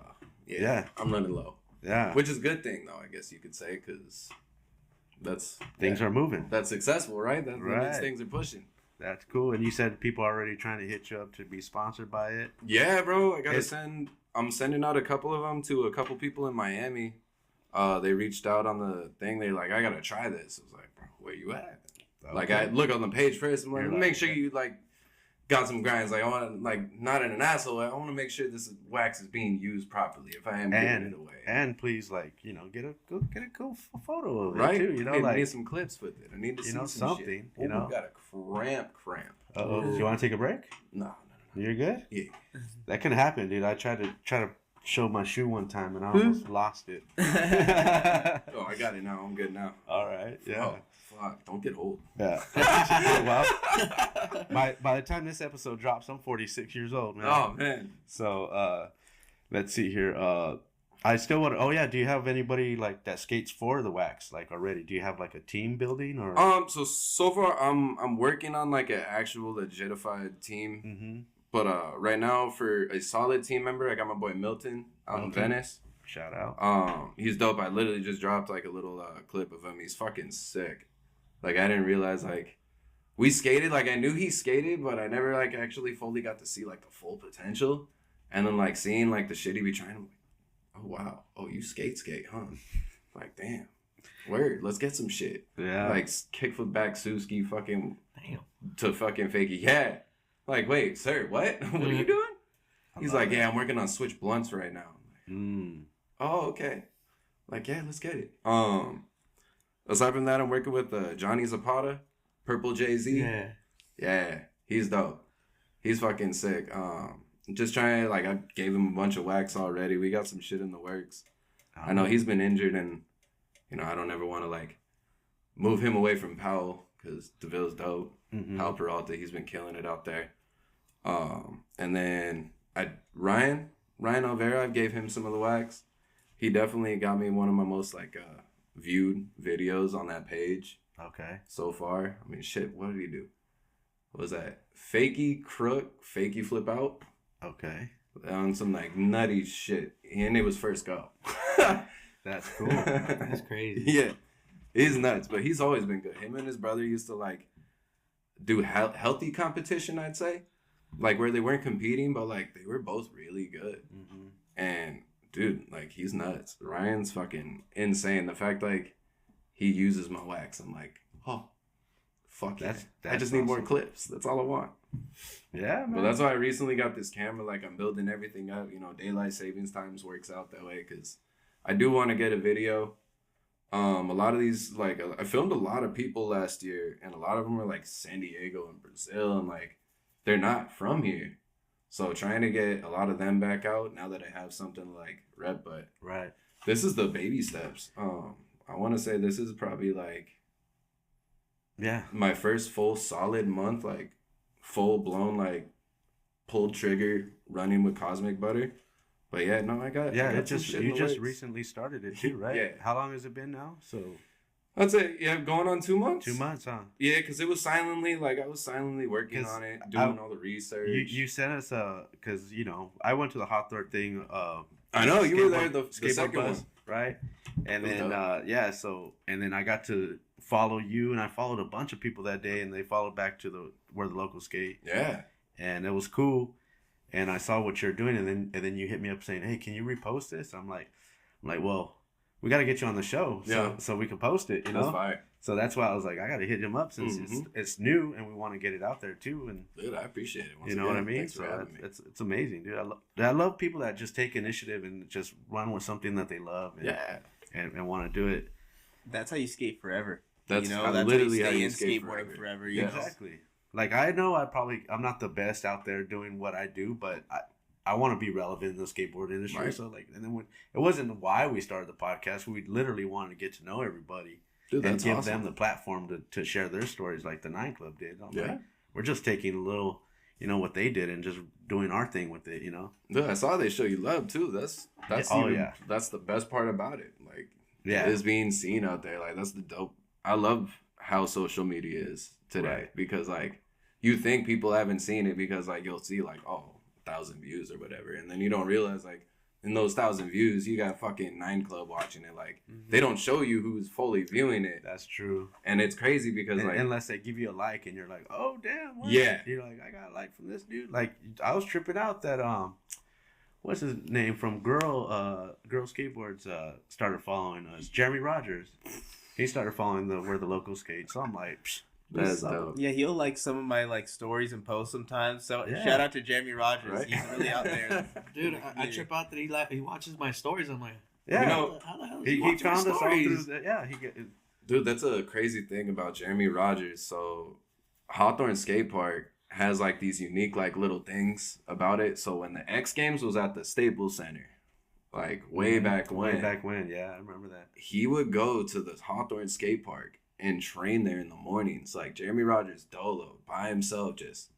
Yeah. I'm running low. Yeah. Which is a good thing though, I guess you could say, because that's Things are moving. that's successful, right? That means Right. things are pushing. That's cool. And you said people are already trying to hit you up to be sponsored by it. Yeah, bro. I gotta It's- I'm sending out a couple of them to a couple people in Miami. They reached out on the thing. They're like, I gotta try this. I was like, bro, where you at? Like, I look on the page first. I'm like, You're make like, sure yeah. you like got some grinds. Like, I want to like not in an asshole. I want to make sure wax is being used properly. If I am giving it away, And please, like, get a cool photo of it right? too. I Like, need some clips with it. I need to see some something. Shit. Got a cramp. uh-oh. Do you want to take a break? No. You're good. Yeah. That can happen, dude. I tried to show my shoe one time and I almost lost it. Oh, I got it now. I'm good now. All right. Yeah. Oh, fuck. Don't get old. Yeah. Well, by the time this episode drops, I'm 46 years old, man. Oh man. So, let's see here. I still want to. Oh yeah. Do you have anybody like that skates for the wax like already? Do you have like a team building or? So far I'm working on like an actual legitified team. Mm-hmm. But right now for a solid team member, I got my boy Milton out in Okay. Venice. Shout out. He's dope. I literally just dropped like a little clip of him. He's fucking sick. Like I didn't realize like we skated. Like I knew he skated, but I never like actually fully got to see like the full potential. And then like seeing like the shit he be trying, I'm like, oh wow, oh you skate, huh? Like damn, word. Let's get some shit. Yeah. Like kickflip back Suski fucking Damn. to fucking fakey. Yeah. Like wait, sir, what? What are you doing? He's like, yeah, I'm working on switch blunts right now. Mm. Oh, okay. Like, yeah, let's get it. Aside from that, I'm working with Johnny Zapata, Purple Jay-Z. Yeah. Yeah, he's dope. He's fucking sick. Just trying, like, I gave him a bunch of wax already. We got some shit in the works. I know he's been injured, and, I don't ever want to, like, move him away from Powell, because DeVille's dope. Mm-hmm. Powell Peralta, he's been killing it out there. And then Ryan Alvera, I gave him some of the wax. He definitely got me one of my most like viewed videos on that page Okay. so far. I mean, shit, what did he do? What was that? Fakey crook, fakey flip out Okay. on some like nutty shit, and it was first go. That's cool. That's crazy. Yeah, he's nuts, but he's always been good. Him and his brother used to like do healthy competition, I'd say. Like, where they weren't competing, but, like, they were both really good. Mm-hmm. And, dude, like, he's nuts. Ryan's fucking insane. The fact, like, he uses my wax, I'm like, oh, fuck yeah. I just need more clips. That's all I want. Yeah, man. But that's why I recently got this camera. Like, I'm building everything up. You know, daylight savings times works out that way because I do want to get a video. A lot of these, like, I filmed a lot of people last year, and a lot of them were, like, San Diego and Brazil, and, like, they're not from here. So trying to get a lot of them back out now that I have something to, like, rep. But right, this is the baby steps. I want to say this is probably, like, my first full solid month, like, full blown, like, pulled trigger running with Cosmic Butter. But yeah, no, I got you just recently started it too, right? Yeah. How long has it been now? So I'd say going on 2 months. 2 months, huh? Yeah, because it was silently, like, I was silently working on it, doing all the research. You sent us because you know I went to the Hawthorne thing. I know you were there the second bus, one, right? And then and then I got to follow you, and I followed a bunch of people that day, and they followed back to Where the Locals Skate. Yeah, and it was cool. And I saw what you're doing, and then you hit me up saying, "Hey, can you repost this?" I'm like, well, we got to get you on the show, so we can post it. You know, that's fire. So that's why I was like, I got to hit him up since it's new, and we want to get it out there too. And dude, I appreciate it. You know what I mean? So it's amazing, dude. I love people that just take initiative and just run with something that they love. And want to do it. That's how you skate forever. That's literally how you skate forever. You know? Exactly. Like, I know I'm not the best out there doing what I do, but I want to be relevant in the skateboard industry. Right. So, like, and then it wasn't why we started the podcast. We literally wanted to get to know everybody. Dude, and give them the platform to share their stories like the 9 Club did. Like, we're just taking a little, you know, what they did and just doing our thing with it, you know? Dude, I saw they show you love, too. That's that's the best part about it. Like, it is being seen out there. Like, that's the dope. I love how social media is today because, like, you think people haven't seen it because, like, you'll see, like, 1,000 views or whatever, and then you don't realize, like, in those 1,000 views, you got fucking 9 Club watching it. Like, they don't show you who's fully viewing it. That's true. And it's crazy because, like, unless they give you a like and you're like, oh damn, what? Yeah. You're like, I got a like from this dude. Like, I was tripping out that what's his name from Girl Skateboards started following us. Jeremy Rogers. He started following Where the Locals Sk8. So I'm like, psh. That's dope. Yeah, he'll like some of my like stories and posts sometimes. So shout out to Jeremy Rogers. Right? He's really out there. Dude, I trip out that he watches my stories. I'm like, yeah, you know, how the hell is he found us all through Dude, that's a crazy thing about Jeremy Rogers. So Hawthorne Skate Park has like these unique like little things about it. So when the X Games was at the Staples Center, like way back when, yeah, I remember that. He would go to the Hawthorne Skate Park and train there in the mornings. Like Jeremy Rogers dolo by himself, just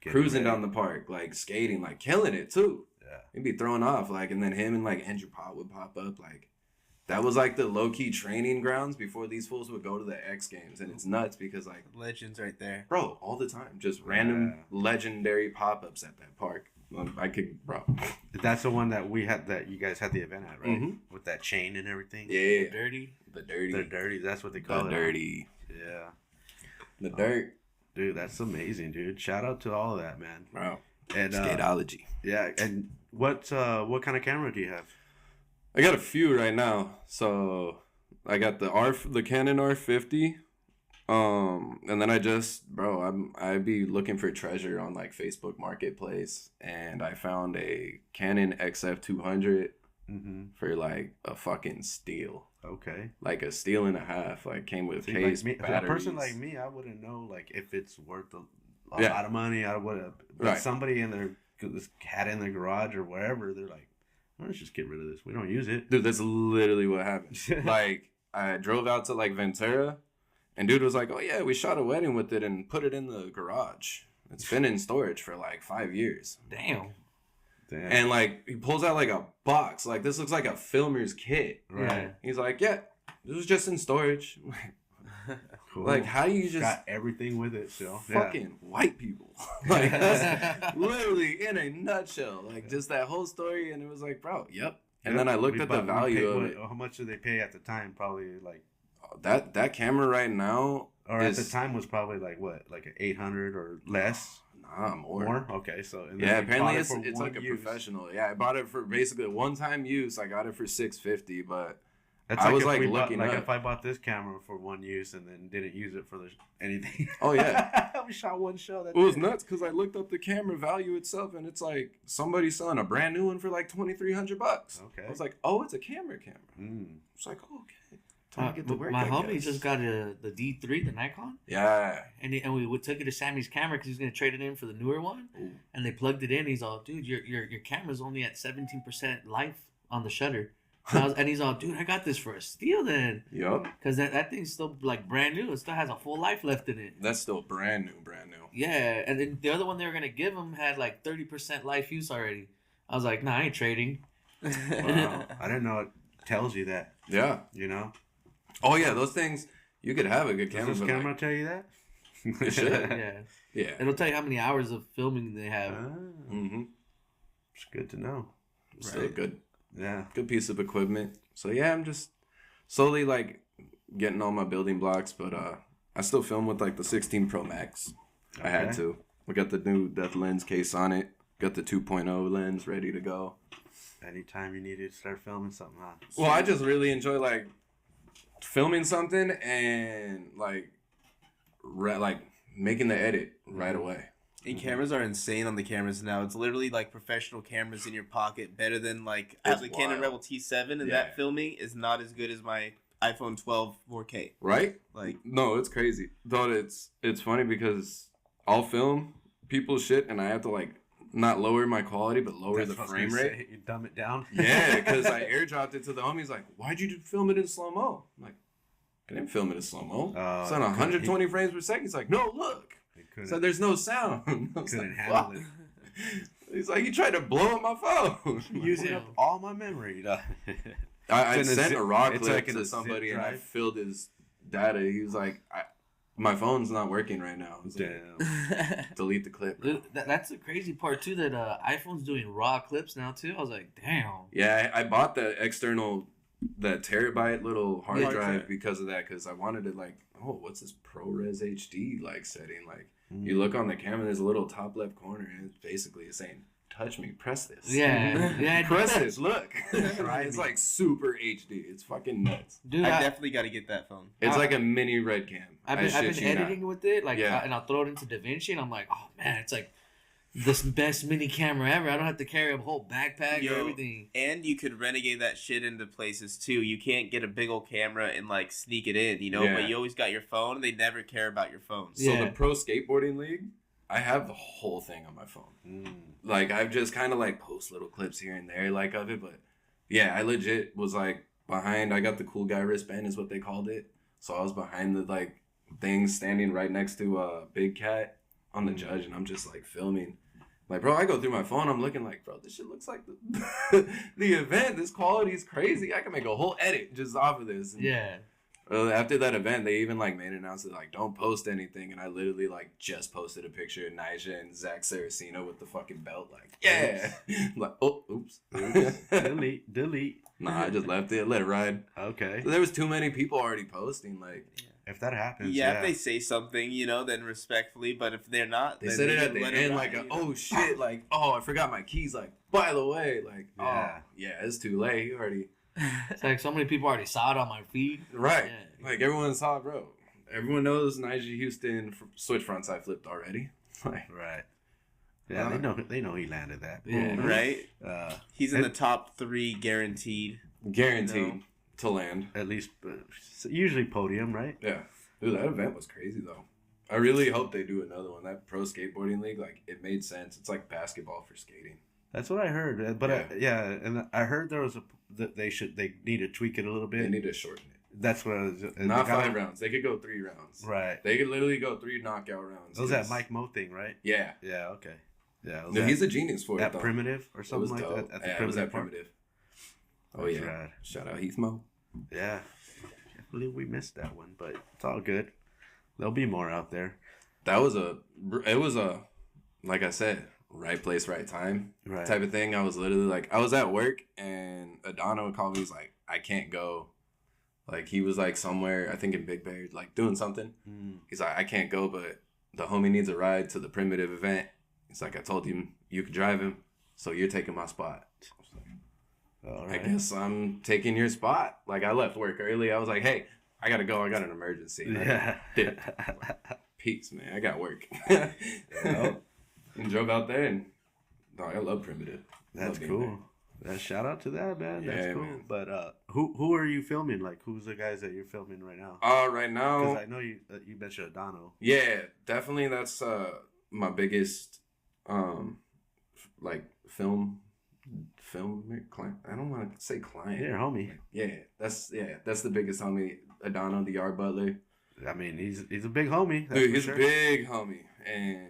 cruising down the park, like skating, like killing it too. Yeah, he'd be thrown off, like, and then him and like Andrew Pott would pop up. Like, that was like the low key training grounds before these fools would go to the X Games, and it's nuts because like legends right there, bro, all the time, just random legendary pop ups at that park. I could, bro. That's the one that we had, that you guys had the event at, right? With that chain and everything. Yeah, the dirty. That's what they call it. The dirty. Yeah. The dirt. Dude, that's amazing, dude. Shout out to all of that, man. Wow. And Skateology. Yeah, and what kind of camera do you have? I got a few right now. So I got the Canon R50. And then I'd be looking for treasure on like Facebook Marketplace, and I found a Canon XF200 for like a fucking steal. Okay. Like a steal and a half. Like, came with case, like batteries. A person like me, I wouldn't know like if it's worth a lot of money. I would have. But somebody had in their garage or wherever, they're like, let's just get rid of this. We don't use it. Dude, that's literally what happened. Like, I drove out to like Ventura. And dude was like, oh, yeah, we shot a wedding with it and put it in the garage. It's been in storage for like 5 years. Damn. And like, he pulls out like a box. Like, this looks like a filmer's kit. Right. He's like, yeah, this was just in storage. Cool. Like, how do you just... Got everything with it, so. Fucking white people. Like, that's literally in a nutshell. Like, just that whole story. And it was like, bro, yep. And then I looked at the value of it. How much did they pay at the time? Probably like... That camera right now, or at the time was probably like what, like an 800 or less. Nah, more. More? Okay, so and Yeah, then you bought apparently it's like a professional. Yeah, I bought it for basically one-time use. I got it for $650, but That's I like was if like we bought, looking like up. if I bought this camera for one use and then didn't use it for anything. Oh, yeah. We shot one show. That It was nuts because I looked up the camera value itself, and it's like somebody's selling a brand new one for like $2,300. Okay. I was like, oh, it's a camera. It's like, oh, okay. Time to get to work. My I homie guess. just got the D3, the Nikon. Yeah. And we took it to Sammy's camera because he was gonna trade it in for the newer one. Ooh. And they plugged it in. He's all, dude, your camera's only at 17% life on the shutter. And he's all, dude, I got this for a steal then. Yup. Because that thing's still like brand new. It still has a full life left in it. That's still brand new. Yeah, and then the other one they were gonna give him had like 30% life use already. I was like, nah, I ain't trading. Wow. I didn't know it tells you that. Yeah. You know. Oh yeah, those things you could have a good camera. Does this but, camera like, tell you that? it should. Yeah. Yeah. It'll tell you how many hours of filming they have. Mm-hmm. It's good to know. Still Right. good. Yeah. Good piece of equipment. So yeah, I'm just slowly like getting all my building blocks, but I still film with like the 16 Pro Max. I had Okay. to. We got the new depth lens case on it. Got the 2.0 lens ready to go. Anytime you need to start filming something, huh? Well, I just really enjoy like filming something and like making the edit right away. And cameras are insane on the cameras now. It's literally like professional cameras in your pocket, better than like I have the It's Canon wild. Rebel T7, and Yeah. that filming is not as good as my iPhone 12 4K. Right? Like, No, it's crazy. Though it's funny because I'll film people's shit and I have to like not lower my quality but lower That's the what I was frame gonna rate. say. You dumb it down. Yeah, because I airdropped it to the homie. He's like, "Why'd you film it in slow mo?" I'm like, "I didn't film it in slow mo. It's on 120 frames per second." He's like, "No, look." So there's no sound. I was Couldn't like, handle "What?" it. He's like, "You tried to blow up my phone." Using up all my memory. I It's in a sent zip- a raw it's clip like in to a zip somebody and I drive. filled his data. He was like, "My phone's not working right now." I was like, Damn. delete the clip. Dude, that's the crazy part too. That iPhone's doing raw clips now too. I was like, damn. Yeah, I bought the external, that terabyte little hard Yeah. drive because of that. Because I wanted to like, oh, what's this ProRes HD like setting? Like, you look on the camera, there's a little top left corner, and it's basically saying, "Touch me, press this." Yeah, yeah. Press this. Look, Try it's me. like super HD. It's fucking nuts. Dude, I definitely got to get that phone. It's I- like a mini red cam. I've I been shit you not. editing with it, like, Yeah. and I'll throw it into DaVinci, and I'm like, oh man, it's like this best mini camera ever. I don't have to carry a whole backpack Yo. or everything. And you could renegade that shit into places too. You can't get a big old camera and like sneak it in, you know. Yeah. But you always got your phone. They never care about your phone. So Yeah. the Pro Skateboarding League, I have the whole thing on my phone. Like, I've just kind of like post little clips here and there like of it, but yeah, I legit was like behind. I got the cool guy wristband is what they called it. So I was behind the like thing, standing right next to Big Cat on the judge, and I'm just like filming. Like, bro, I go through my phone, I'm looking like, bro, this shit looks like the event. This quality is crazy. I can make a whole edit just off of this. And, Yeah. after that event, they even like made an announcement like, don't post anything, and I literally like just posted a picture of Nyjah and Zach Saraceno with the fucking belt, like, yeah, like, oh, oops, delete. Nah, I just left it, let it ride. Okay. There was too many people already posting, like, If that happens, Yeah, if they say something, you know, then respectfully. But if they're not, they then said it just at the let end, ride, like, you know? oh shit, like, oh, I forgot my keys, like, by the way, like, Yeah. oh, yeah, it's too late, you already, It's like so many people already saw it on my feed. right, Yeah. like, everyone saw it, bro. Everyone knows Nyjah Houston switch frontside flipped already, like, right. Yeah, they know he landed that. Yeah. Right? He's in and- the top 3 guaranteed. guaranteed No. to land. At least, usually podium, right? Yeah. Dude, that event was crazy, though. I really hope they do another one. That Pro Skateboarding League, like, it made sense. It's like basketball for skating. That's what I heard. But and I heard there was that they need to tweak it a little They bit. need to shorten it. That's what I was. Not 5 rounds. They could go 3 rounds. Right. They could literally go 3 knockout rounds. It was that Mike Mo thing, right? Yeah. Yeah. Okay. Yeah. No, he's a genius for it, at though. Primitive or It something was like dope. that. At the Yeah, it was at Park? Primitive. Oh, That's yeah. rad. Shout out Heath Mo. Yeah. Can't believe we missed that one, but it's all good. There'll be more out there. It was a, like I said, right place, right time Right. type of thing. I was literally like, I was at work and Adana would call me. He's like, I can't go Like, he was, like, somewhere, I think in Big Bear, like, doing something. He's like, I can't go, but the homie needs a ride to the primitive event. He's like, I told him you could drive him, so you're taking my spot. I was like, all right. I guess I'm taking your spot. Like, I left work early. I was like, hey, I got to go. I got an emergency. Yeah. Peace, man. I got work. And drove out there, and I love primitive. That's cool. Shout out to that, man. That's cool. Man. But who are you filming? Like, who's the guys that you're filming right now? Right now, because I know you mentioned Adano. Yeah, definitely. That's my biggest like film client. I don't want to say client. Yeah, homie. That's the biggest homie. Adano, the yard butler. I mean, he's a big homie. Dude, he's a big homie, and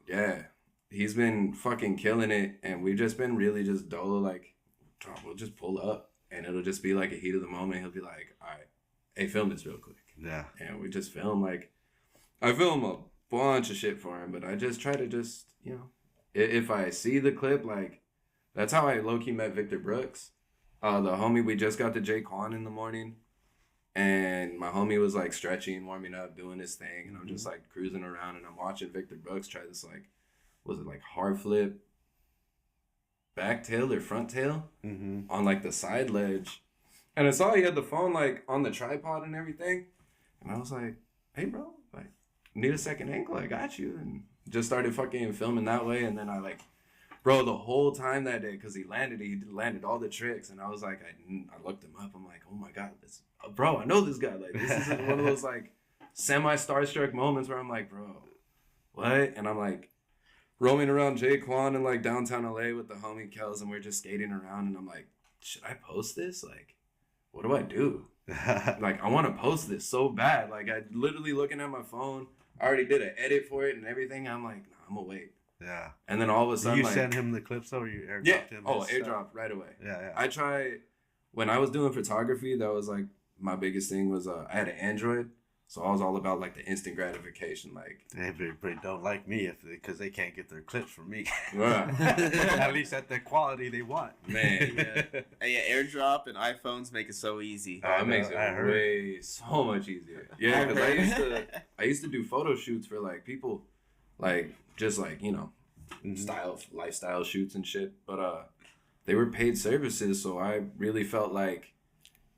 yeah, he's been fucking killing it. And we've just been really just dolo. Like, we'll just pull up, and it'll just be like a heat of the moment. He'll be like, "All right, hey, film this real quick." Yeah, and we just film. Like, I film a bunch of shit for him, but I just try to just, you know, if I see the clip, like, that's how I low-key met Victor Brooks. The homie, we just got to Jay Quan in the morning, and my homie was, like, stretching, warming up, doing his thing, and I'm just, like, cruising around, and I'm watching Victor Brooks try this, like, was it, like, hard flip, back tail or front tail on, like, the side ledge, and I saw he had the phone, like, on the tripod and everything, and I was like, hey, bro, like, need a second angle? I got you, and just started fucking filming that way, and then I, like, bro, the whole time that day, because he landed all the tricks, and I was like, I looked him up. I'm like, oh my God, bro, I know this guy. Like, this is one of those, like, semi-starstruck moments where I'm like, bro, what? And I'm, like, roaming around Jay Quan in, like, downtown LA with the homie Kels, and we're just skating around, and I'm like, should I post this? Like, what do I do? Like, I want to post this so bad. Like, I literally looking at my phone. I already did an edit for it and everything. I'm like, nah, I'm going to wait. Yeah. And then all of a sudden, you send him the clips or you airdropped him? Airdrop right away. Yeah. I try, when I was doing photography, that was like my biggest thing was I had an Android, so I was all about like the instant gratification. Like, everybody don't like me because they can't get their clips from me. Yeah. At least at the quality they want. Man. Yeah, airdrop and iPhones make it so easy. It makes it so much easier. Yeah, because I used to do photo shoots for like people, like just like, you know, lifestyle shoots and shit. But they were paid services, so I really felt like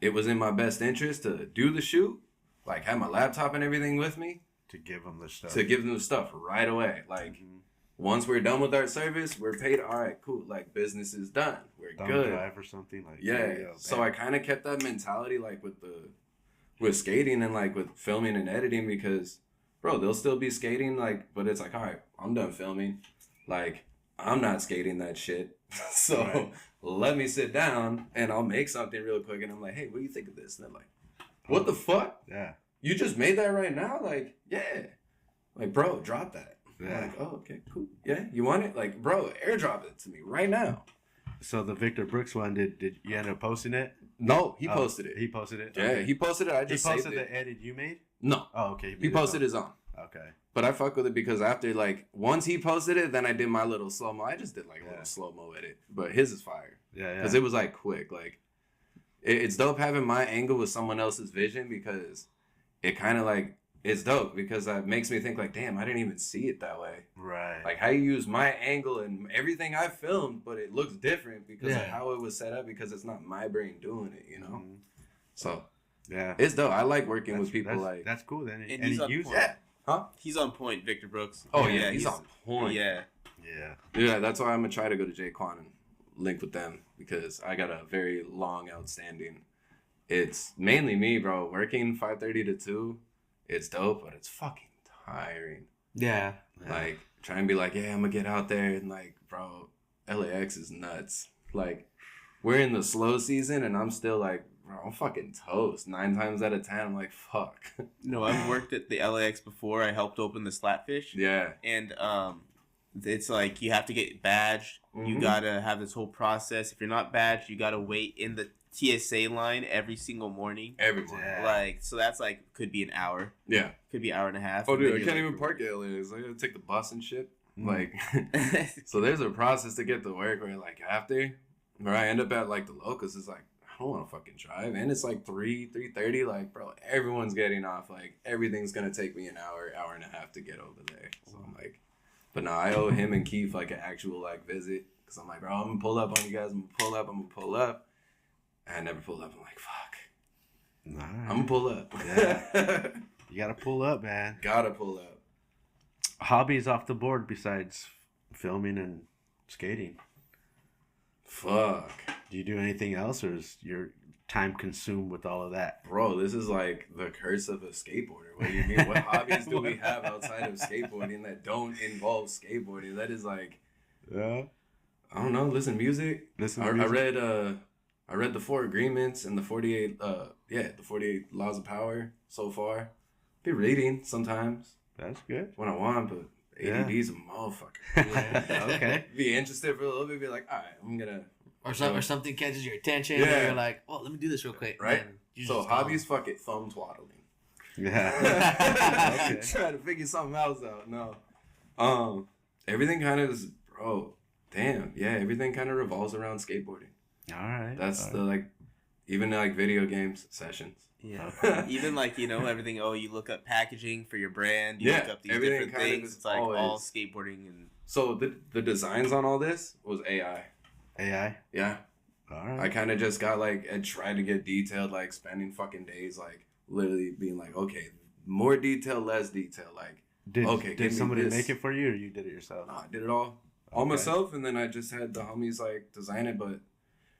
it was in my best interest to do the shoot, like have my laptop and everything with me. To give them the stuff. To give them the stuff right away. Like, once we're done with our service, we're paid. All right, cool. Like, business is done. We're good. Drive or something like. Yeah. So I kind of kept that mentality, like with skating and like with filming and editing, because, bro, they'll still be skating, like, but it's like, all right, I'm done filming. Like, I'm not skating that shit. So let me sit down and I'll make something real quick. And I'm like, hey, what do you think of this? And they're like, what the fuck? Yeah. You just made that right now? Like, yeah. Like, bro, drop that. Yeah. I'm like, oh, okay, cool. Yeah, you want it? Like, bro, airdrop it to me right now. So the Victor Brooks one, did you end up posting it? No, he posted it. He posted it? Yeah, okay. He posted it. I just He posted saved it. the edit you made? No. Oh, okay. He posted his own. Okay. But I fuck with it because after, like, once he posted it, then I did my little slow-mo. I just did, like, a little slow-mo edit. But his is fire. Yeah. Because it was, like, quick. Like, it's dope having my angle with someone else's vision, because it kind of, like, it's dope because it makes me think, like, damn, I didn't even see it that way. Right. Like, how you use my angle and everything I filmed, but it looks different because of how it was set up, because it's not my brain doing it, you know? So, yeah. it's dope. I like working with people like... That's cool, then. And he's on point. Huh? He's on point, Victor Brooks. Oh, yeah, he's on point. Yeah. Yeah, that's why I'm going to try to go to Jay Quan and link with them, because I got a very long outstanding. It's mainly me, bro. Working 5:30 to 2, it's dope, but it's fucking tiring. Yeah. Like, try and be like, yeah, I'm going to get out there, and like, bro, LAX is nuts. Like, we're in the slow season, and I'm still like, bro, I'm fucking toast. 9 times out of 10, I'm like, fuck. No, I've worked at the LAX before. I helped open the Slapfish. Yeah. And it's like you have to get badged. You gotta have this whole process. If you're not badged, you gotta wait in the TSA line every single morning. Every morning. Like, so that's like, could be an hour. Yeah. Could be an hour and a half. Oh, dude, I can't even park at LAX. I gotta take the bus and shit. Like, so there's a process to get to work where, like, after, where I end up at, like, the locals, it's like, I don't want to fucking drive. And it's like 3:30. Like, bro, everyone's getting off. Like, everything's going to take me an hour and a half to get over there. So I'm like, but no, I owe him and Keith like an actual like visit. Because I'm like, bro, I'm going to pull up on you guys. I'm going to pull up. I never pulled up. I'm like, fuck. All right. I'm going to pull up. Yeah. You got to pull up, man. Gotta pull up. Hobbies off the board besides filming and skating. Fuck. Do you do anything else, or is your time consumed with all of that? Bro, this is like the curse of a skateboarder. What do you mean? What hobbies do we have outside of skateboarding that don't involve skateboarding? That is like, Yeah. I don't know. Listen to music. I read the 4 agreements and the 48 laws of power so far. Be reading sometimes That's good. when I want, but ADD's a motherfucker. Yeah. Okay. Be interested for a little bit. Be like, all right, I'm gonna. Or something catches your attention. Yeah. And you're like, oh, let me do this real quick. Right. And you So just hobbies, fuck it, thumb twaddling. Yeah. Okay. Try to figure something else out. No. Everything kind of is, bro. Damn. Yeah. Everything kind of revolves around skateboarding. All right. That's all the like, even like video games sessions. Yeah. Even like, everything. Oh, you look up packaging for your brand. You Yeah, look up these everything different kind of things. is It's like always- all skateboarding and. So the designs on all this was AI. AI. Yeah. All right. I kind of just got like, and tried to get detailed, like spending fucking days, like literally being like, okay, more detail, less detail. Like, give Did me somebody this. make it for you, or you did it yourself? Nah, I did it all Okay. myself, and then I just had the homies like design it. But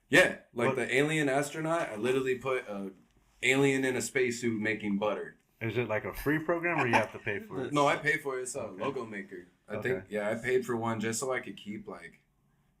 yeah, like What- the alien astronaut, I literally put a alien in a spacesuit making butter. Is it like a free program, or you have to pay for it? No, I paid for it. It's a Okay. logo maker. I Okay. think, yeah, I paid for one just so I could keep like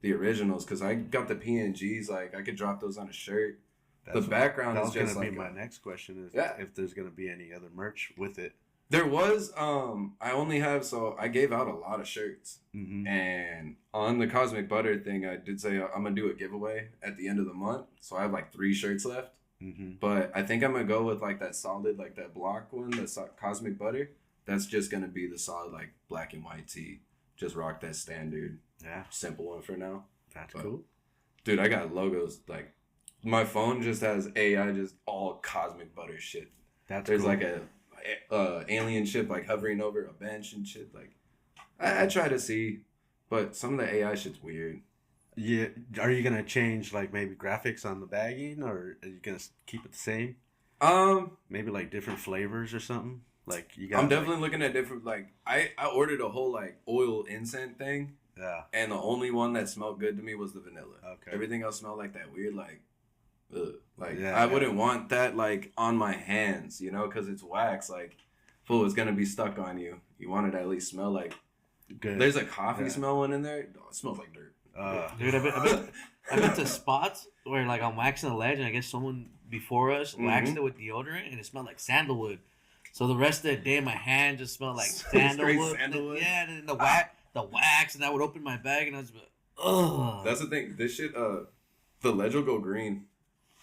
the originals, because I got the PNGs. Like, I could drop those on a shirt. That's the background that is was just gonna like be my a- next question. Is Yeah. if there's gonna be any other merch with it. There was, I only have, so I gave out a lot of shirts. Mm-hmm. And on the Cosmic Butter thing, I did say I'm going to do a giveaway at the end of the month. So I have like 3 shirts left. Mm-hmm. But I think I'm going to go with like that solid, like that block one, that's Cosmic Butter. That's just going to be the solid, like black and white tee. Just rock that standard, Yeah, simple one for now. that's But- cool. Dude, I got logos. Like, my phone just has AI, just all Cosmic Butter shit. That's There's cool. like a alien ship like hovering over a bench and shit. Like, I try to see, but some of the AI shit's weird. Yeah, are you gonna change like maybe graphics on the bagging, or are you gonna keep it the same? Maybe like different flavors or something. Like you got. I'm definitely looking at different. Like, I ordered a whole like oil incense thing, Yeah. and the only one that smelled good to me was the vanilla. Okay. Everything else smelled like that weird like. Ugh. Like, Yeah, I yeah. wouldn't want that like on my hands, because it's wax. Like, fool, it's gonna be stuck on you. You want it to at least smell like. Good. There's a coffee Yeah. smell one in there. Oh, it smells like dirt. Dude, I've been to spots where like I'm waxing the ledge, and I guess someone before us waxed it with deodorant, and it smelled like sandalwood. So the rest of the day, my hand just smelled like Straight sandalwood. sandalwood? Yeah, and then the wax, and I would open my bag, and I was like, ugh. That's the thing. This shit, the ledge will go green.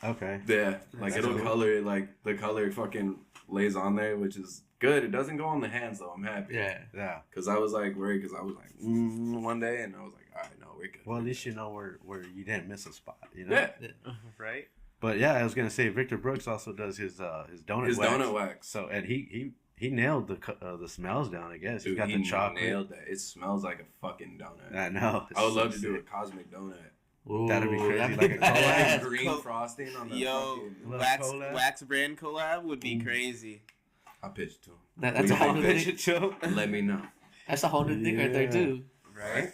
Okay. Yeah, like That's it'll cool. color it. Like the color fucking lays on there, which is good. It doesn't go on the hands though. I'm happy. Yeah. Yeah. Cause I was like worried. Cause I was like one day, and I was like, all right, no, we're good. Well, at we're least good. you know where you didn't miss a spot. You know. Yeah, Right? But yeah, I was gonna say Victor Brooks also does his donut his wax. donut wax. So and he nailed the smells down. I guess Dude, he's got he the chocolate. nailed that. It smells like a fucking donut. I know. I would It's love so to do a sick. cosmic donut. Ooh, That'd be crazy, that'd like be a bad. Green Co- frosting on the Yo, fucking. wax collab? wax brand collab would be crazy. I pitched to him. That's a whole new Pitch thing. it to him. Let me know. That's a whole new thing right there Yeah. too. Right?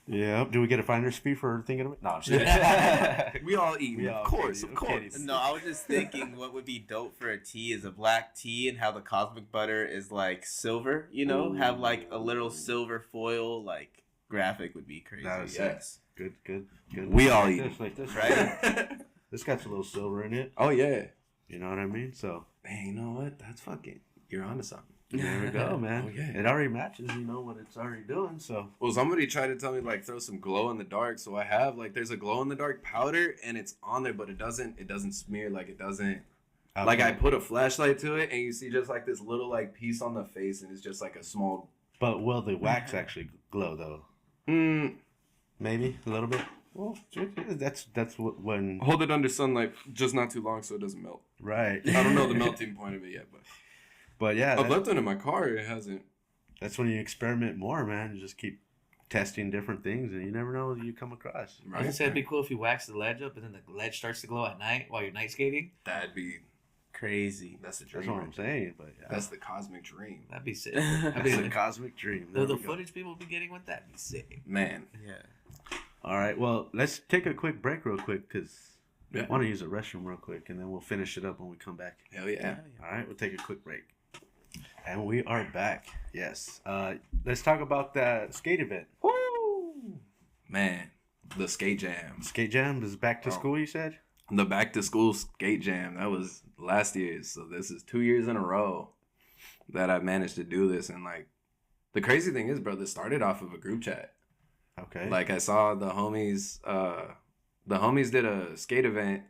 Yeah. Do we get a finder's fee for thinking of it? No, I'm just kidding. We all eat, We of all course, kidding, of I'm course. kidding. No, I was just thinking what would be dope for a tea is a black tea, and how the cosmic butter is like silver, have like a little silver foil like graphic would be crazy. That was Yes. Good. We all like eat this, like this, Right? This got a little silver in it. Oh yeah. You know what I mean? So Man, you know what? That's fucking. You're onto something. there we go, man. Oh, yeah. It already matches. You know what it's already doing. So Well, somebody tried to tell me like throw some glow in the dark, so I have like there's a glow in the dark powder and it's on there, but it doesn't smear, like it doesn't. Like I put a flashlight to it and you see just like this little like piece on the face and it's just like a small. But will the wax actually glow though? Mm, Maybe a little bit. Well, that's what when Hold it under sunlight just not too long so it doesn't melt. right. I don't know the melting point of it yet, But yeah, I've left it in my car. It hasn't. that's when you experiment more, man. You just keep testing different things, and you never know what you come across. I was gonna say it'd be cool if you wax the ledge up and then the ledge starts to glow at night while you're night skating. That'd be Crazy. That's the dream. That's what I'm saying. But yeah. That's the cosmic dream, That'd be sick. That's a cosmic dream. There The we go. footage people be getting with that'd be sick. man. Yeah. All right. Well, let's take a quick break real quick because Yeah. I want to use the restroom real quick, and then we'll finish it up when we come back. Hell yeah. All right. We'll take a quick break. And we are back. Yes. Let's talk about that skate event. Woo! Man, the skate jam. Skate Jam is back to school, you said? The back to school skate jam. That was last year's. So this is 2 years in a row that I managed to do this. And like, the crazy thing is, bro, this started off of a group chat. Okay. Like I saw the homies did a skate event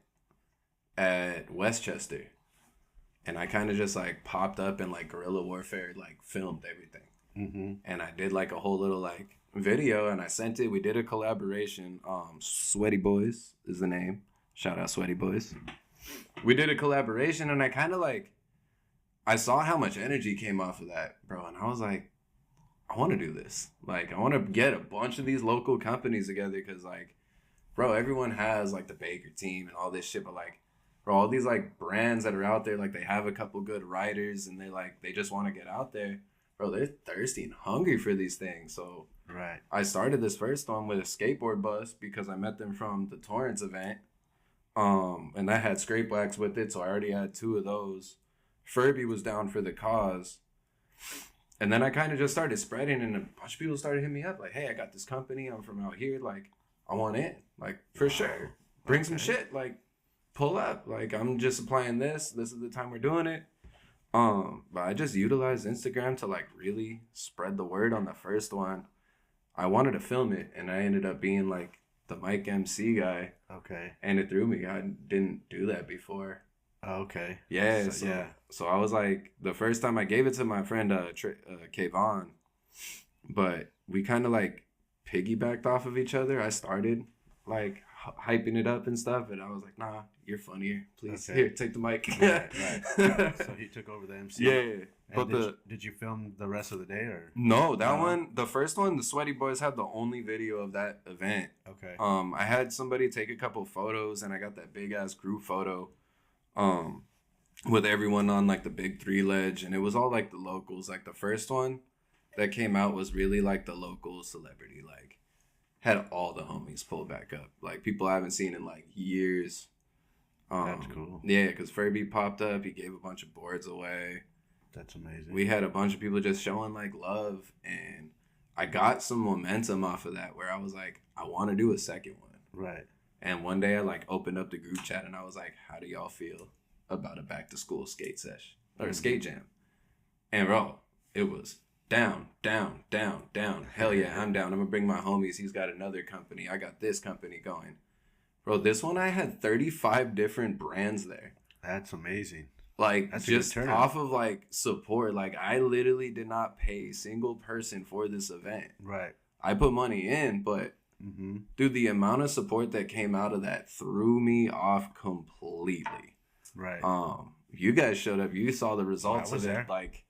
at Westchester. And I kind of just like popped up and like guerrilla warfare, like filmed everything. Mm-hmm. And I did like a whole little like video and I sent it. We did a collaboration. Sweaty Boys is the name. Shout out Sweaty Boys. We did a collaboration and I kind of like, I saw how much energy came off of that, bro. And I was like, I want to do this. Like, I want to get a bunch of these local companies together because like, bro, everyone has like the Baker team and all this shit, but like, bro, all these like brands that are out there, like they have a couple good riders and they just want to get out there. Bro, they're thirsty and hungry for these things. So Right. I started this first one with a skateboard bus because I met them from the Torrance event. And I had scrape wax with it, so I already had 2 of those. Furby was down for the cause. And then I kind of just started spreading and a bunch of people started hitting me up like, hey, I got this company. I'm from out here. Like, I want in. Like, for sure. Bring some shit. Like, pull up. Like, I'm just applying this. This is the time we're doing it. But I just utilized Instagram to like really spread the word on the first one. I wanted to film it and I ended up being like the mic MC guy. Okay. And it threw me. I didn't do that before. Okay. Yeah. So, So I was like, the first time I gave it to my friend Kayvon, but we kind of like piggybacked off of each other. I started like hyping it up and stuff, and I was like, nah, you're funnier. Please, Okay. here, take the mic. Right. So he took over the MC. Yeah. And But did you film the rest of the day or? No, that No. one, the first one, the Sweaty Boys had the only video of that event. Okay. I had somebody take a couple photos, and I got that big ass group photo, with everyone on like the big 3 ledge, and it was all like the locals. Like the first one that came out was really like the local celebrity, like had all the homies pull back up, like people I haven't seen in like years. That's cool. Yeah, because Furby popped up, he gave a bunch of boards away. That's amazing. We had a bunch of people just showing like love, and I got some momentum off of that where I was like, I want to do a second one. Right. And one day I like opened up the group chat and I was like, how do y'all feel about a back to school skate sesh or a skate jam? And bro, it was down, down, down, down. Hell yeah, I'm down. I'm gonna bring my homies. He's got another company. I got this company going. Bro, this one I had 35 different brands there. That's amazing. Like, That's a good just turnout. off of like support. Like, I literally did not pay a single person for this event. Right. I put money in, but Mm-hmm. dude, the amount of support that came out of that threw me off completely. Right. You guys showed up. You saw the results I was of it. there. Like,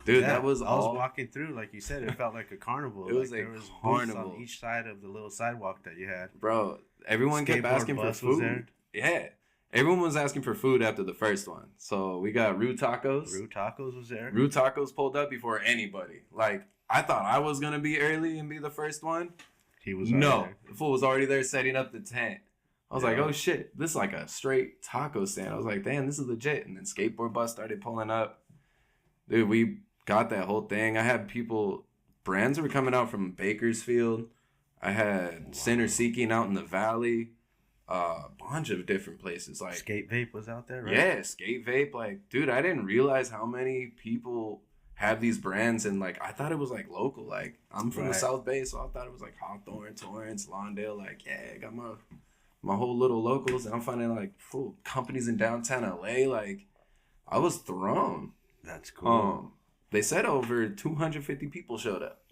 dude, Yeah, that was I all. was walking through, like you said, it felt like a carnival. It was like, a there was booths carnival. on each side of the little sidewalk that you had. Bro, everyone kept Skateboard asking for bus was food. there. Yeah. Everyone was asking for food after the first one. So we got Rue Tacos. Rue Tacos was there. Rue Tacos pulled up before anybody. Like, I thought I was going to be early and be the first one. He was No. there. The fool was already there setting up the tent. I was like, Yeah. oh shit, this is like a straight taco stand. I was like, damn, this is legit. And then skateboard bus started pulling up. Dude, we got that whole thing. I had brands were coming out from Bakersfield. I had Center Seeking out in the valley. A bunch of different places. Like, Skate Vape was out there, right? yeah, Skate Vape. Like, dude, I didn't realize how many people have these brands, and like, I thought it was like local. Like, I'm from the Right. South Bay, so I thought it was like Hawthorne, Torrance, Lawndale. Like, yeah, I got my whole little locals, and I'm finding like full companies in downtown LA. Like, I was thrown. That's cool. They said over 250 people showed up.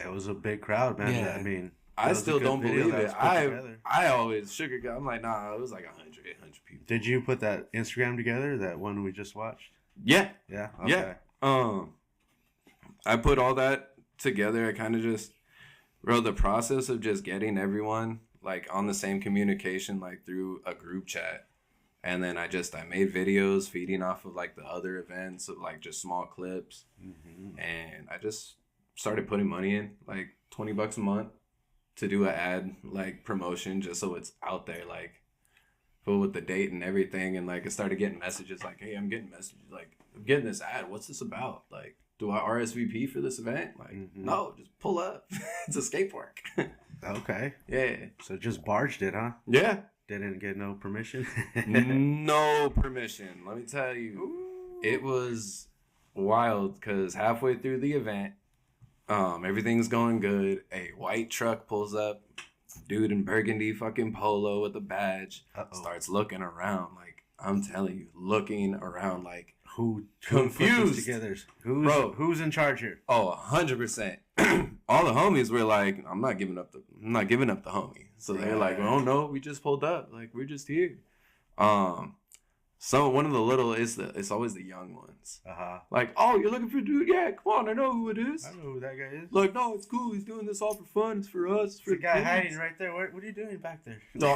It was a big crowd, man. Yeah. I mean, I still don't believe it. Together. I always sugarcoat. I'm like, nah, it was like 100 people. Did you put that Instagram together? That one we just watched? Yeah. Yeah. Okay. Yeah. I put all that together. I kind of just wrote the process of just getting everyone like on the same communication, like through a group chat. And then I made videos feeding off of like the other events of like just small clips. Mm-hmm. And I just started putting money in, like $20 a month to do an ad, like promotion, just so it's out there, like full with the date and everything. And like I started getting messages like, hey, I'm getting messages like, I'm getting this ad. What's this about? Like, do I RSVP for this event? Like, no, just pull up. It's a skate park. Okay. Yeah. So just barged it, huh? Yeah. Didn't get no permission? No permission. Let me tell you. Ooh. It was wild because halfway through the event, everything's going good. A white truck pulls up. Dude in burgundy fucking polo with a badge. Starts looking around. Like, I'm telling you, looking around like, who confused together? Who's in charge here? Oh, 100%. All the homies were like, I'm not giving up the homie. So they're like, oh no, we just pulled up. Like, we're just here. So one of the little it's always the young ones. Like, oh, you're looking for a dude? Yeah, come on, I know who it is. I know who that guy is. Like, no, it's cool. He's doing this all for fun. It's for us. It's for the guy hiding right there. What are you doing back there? No.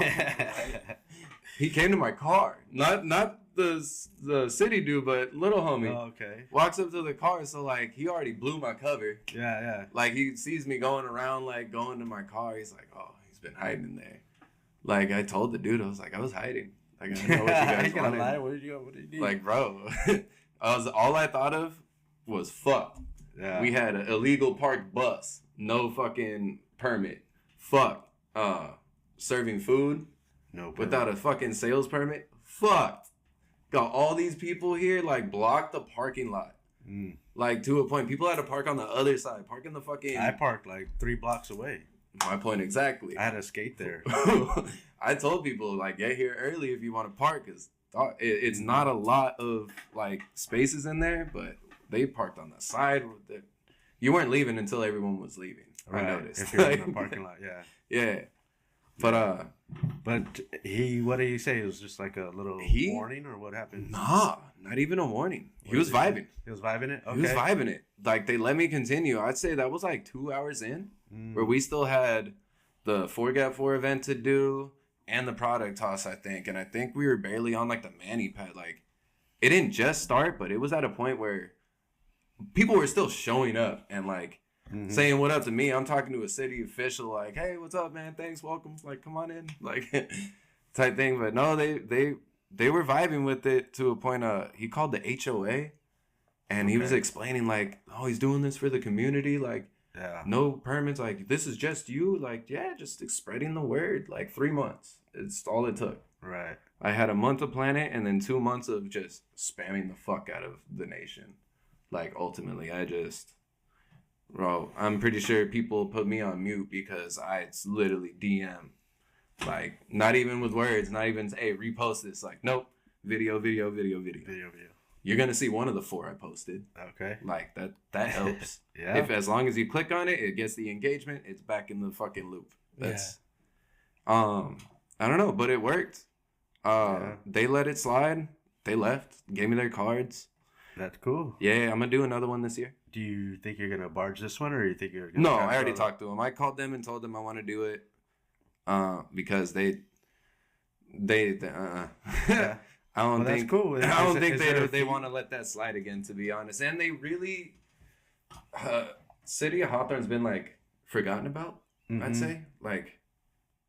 He came to my car. Not the city dude, but little homie. Oh, okay. Walks up to the car, so like he already blew my cover. Yeah. Like he sees me going around, like going to my car. He's like, oh, he's been hiding in there. Like I told the dude, I was like, I was hiding. Like I know what you guys wanted. Lie. What did you do? Like, bro, all I thought of was fuck. Yeah. We had an illegal parked bus, no fucking permit. Fuck. Serving food. No permit. Without a fucking sales permit. Fuck. Got all these people here, like, blocked the parking lot. Like, to a point. People had to park on the other side. Park in the fucking... I parked, like, 3 blocks away. My point exactly. I had to skate there. I told people, like, get here early if you want to park, because it's not a lot of, like, spaces in there, but they parked on the side. You weren't leaving until everyone was leaving. Right. I noticed. If you're in the parking lot, yeah. Yeah. But what did he say? It was just like a little warning, or what happened? Nah, not even a warning. He was vibing. He was vibing it? Okay. He was vibing it. Like, they let me continue. I'd say that was like 2 hours in, where we still had the 4x4 event to do and the product toss, I think. And I think we were barely on like the mani pad. Like, it didn't just start, but it was at a point where people were still showing up and like saying what up to me. I'm talking to a city official, like, hey, what's up, man? Thanks, welcome. Like, come on in. Like, type thing. But no, they were vibing with it to a point. He called the HOA, and he was explaining, like, oh, he's doing this for the community. Like, no permits. Like, this is just you. Like, yeah, just spreading the word. Like, 3 months. It's all it took. Right. I had a month to plan it, and then 2 months of just spamming the fuck out of the nation. Like, ultimately, bro, I'm pretty sure people put me on mute because I literally DM. Like, not even with words, not even, hey, repost this. Like, nope. Video. You're going to see one of the 4 I posted. Okay. Like, that helps. Yeah. As long as you click on it, it gets the engagement. It's back in the fucking loop. I don't know, but it worked. They let it slide. They left. Gave me their cards. That's cool. Yeah, I'm going to do another one this year. Do you think you're going to barge this one, or do you think you're going to... No, I already talked to them. I called them and told them I want to do it because they Yeah. I don't think... That's cool. I don't think they want to let that slide again, to be honest. And they really... City of Hawthorne's been, like, forgotten about, I'd say. Like,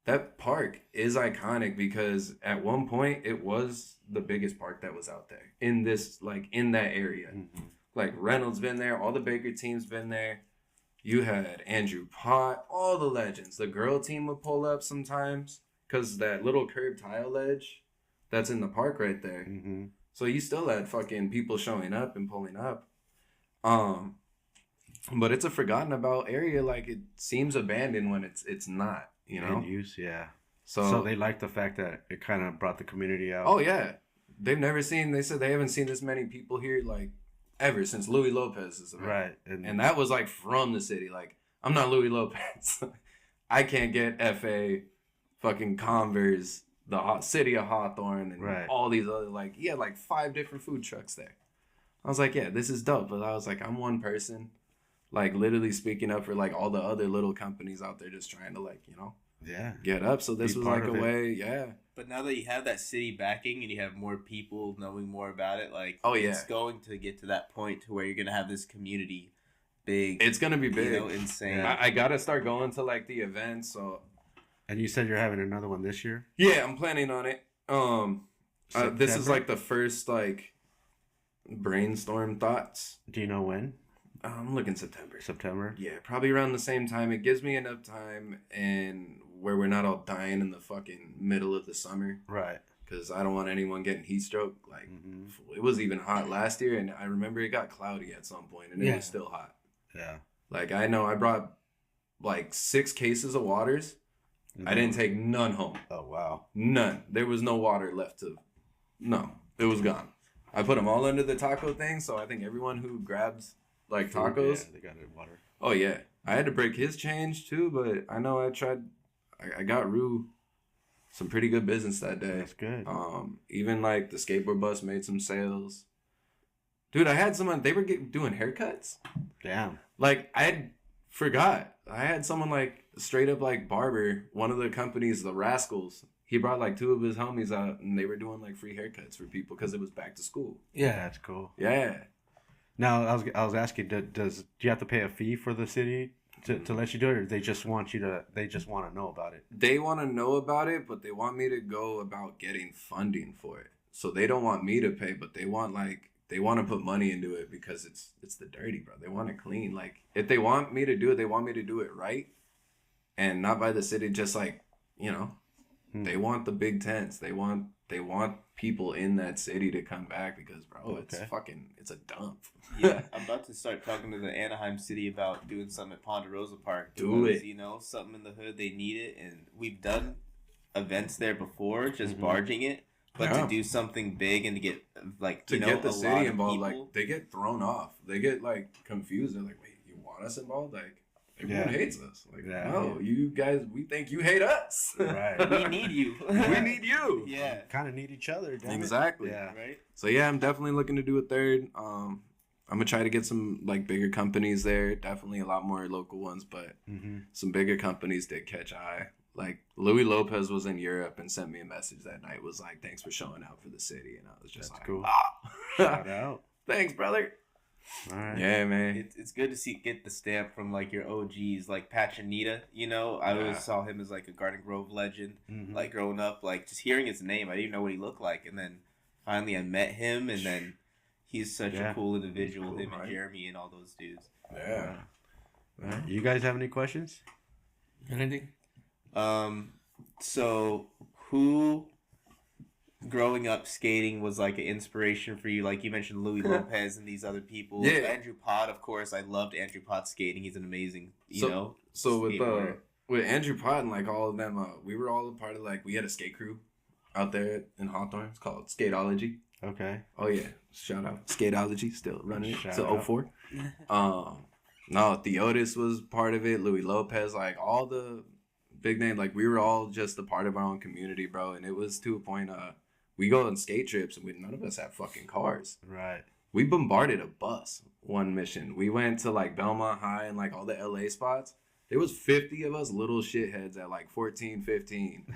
that park is iconic because at one point it was the biggest park that was out there in this, like, in that area. Like, Reynolds been there, all the Baker teams been there. You had Andrew Pott, all the legends. The girl team would pull up sometimes because that little curved tile ledge that's in the park right there. So you still had fucking people showing up and pulling up. But it's a forgotten about area. Like, it seems abandoned when it's not, you know? In use, yeah. So they like the fact that it kind of brought the community out. Oh, yeah. They said they haven't seen this many people here, like, ever since Louis Lopez's event. Right. And that was, like, from the city. Like, I'm not Louis Lopez. I can't get FA, fucking Converse, the city of Hawthorne, and all these other, like, he had like 5 different food trucks there. I was like, yeah, this is dope. But I was like, I'm one person, like, literally speaking up for, like, all the other little companies out there just trying to, like, you know, get up. So this was like a way, But now that you have that city backing and you have more people knowing more about it, like, it's going to get to that point to where you're going to have this community big. It's going to be big. You know, insane. I got to start going to, like, the events, so. And you said you're having another one this year? Yeah, I'm planning on it. This is, like, the first, like, brainstorm thoughts. Do you know when? I'm looking September. September? Yeah, probably around the same time. It gives me enough time and where we're not all dying in the fucking middle of the summer. Right. Because I don't want anyone getting heat stroke. Like, it was even hot last year, and I remember it got cloudy at some point, and it was still hot. Yeah. Like, I know I brought, like, 6 cases of waters. I didn't take none home. Oh, wow. None. There was no water left to... No. It was gone. I put them all under the taco thing, so I think everyone who grabs... like tacos. Yeah, they got it water. Oh yeah, I had to break his change too, but I know I tried. I got Rue some pretty good business that day. That's good. Even like the skateboard bus made some sales. Dude, I had someone. They were doing haircuts. Damn. Like I forgot. I had someone like straight up like barber. One of the companies, the Rascals. He brought like 2 of his homies out, and they were doing like free haircuts for people because it was back to school. Yeah, that's cool. Yeah. Now I was asking, do you have to pay a fee for the city to let you do it, or they just want to know about it? They want to know about it, but they want me to go about getting funding for it. So they don't want me to pay, but they want to put money into it because it's the dirty, bro. They want it clean. Like if they want me to do it, they want me to do it right, and not by the city. Just like, you know, they want the big tents. They want people in that city to come back because, bro, it's a dump. Yeah, I'm about to start talking to the Anaheim city about doing something at Ponderosa Park. Do it. You know, something in the hood, they need it, and we've done events there before, just barging it. But to do something big and to get like get the city involved, like they get thrown off. They get like confused. They're like, "Wait, you want us involved?" Like. Everyone hates us. Like, no, you guys, we think you hate us. Right. We need you. We need you. Yeah. Kind of need each other, damn exactly. It. Yeah. Right. So yeah, I'm definitely looking to do a third. I'm gonna try to get some like bigger companies there. Definitely a lot more local ones, but some bigger companies did catch eye. Like Louis Lopez was in Europe and sent me a message that night. Was like, "Thanks for showing out for the city," and I was just like, cool. Shout out. Thanks, brother. All right. Yeah, man. It's good to get the stamp from like your OGs, like Pachanita. You know, I always saw him as like a Garden Grove legend. Like growing up, like just hearing his name, I didn't even know what he looked like, and then finally I met him, and then he's such a cool individual. Cool, him and Jeremy and all those dudes. Yeah. You guys have any questions? Anything? So who growing up skating was like an inspiration for you? Like you mentioned Louis Lopez and these other people. Yeah. Andrew Pott, of course. I loved Andrew Pott skating. He's an amazing, So with Andrew Pott and like all of them, we were all a part of like, we had a skate crew out there in Hawthorne. It's called Skateology. Okay. Oh yeah. Shout out. Skateology, still running it. Shout Still out. 04. No, Theotis was part of it. Louis Lopez, like all the big names, like we were all just a part of our own community, bro. And it was to a point, we go on skate trips and none of us have fucking cars. Right. We bombarded a bus one mission. We went to like Belmont High and like all the LA spots. There was 50 of us little shitheads at like 14, 15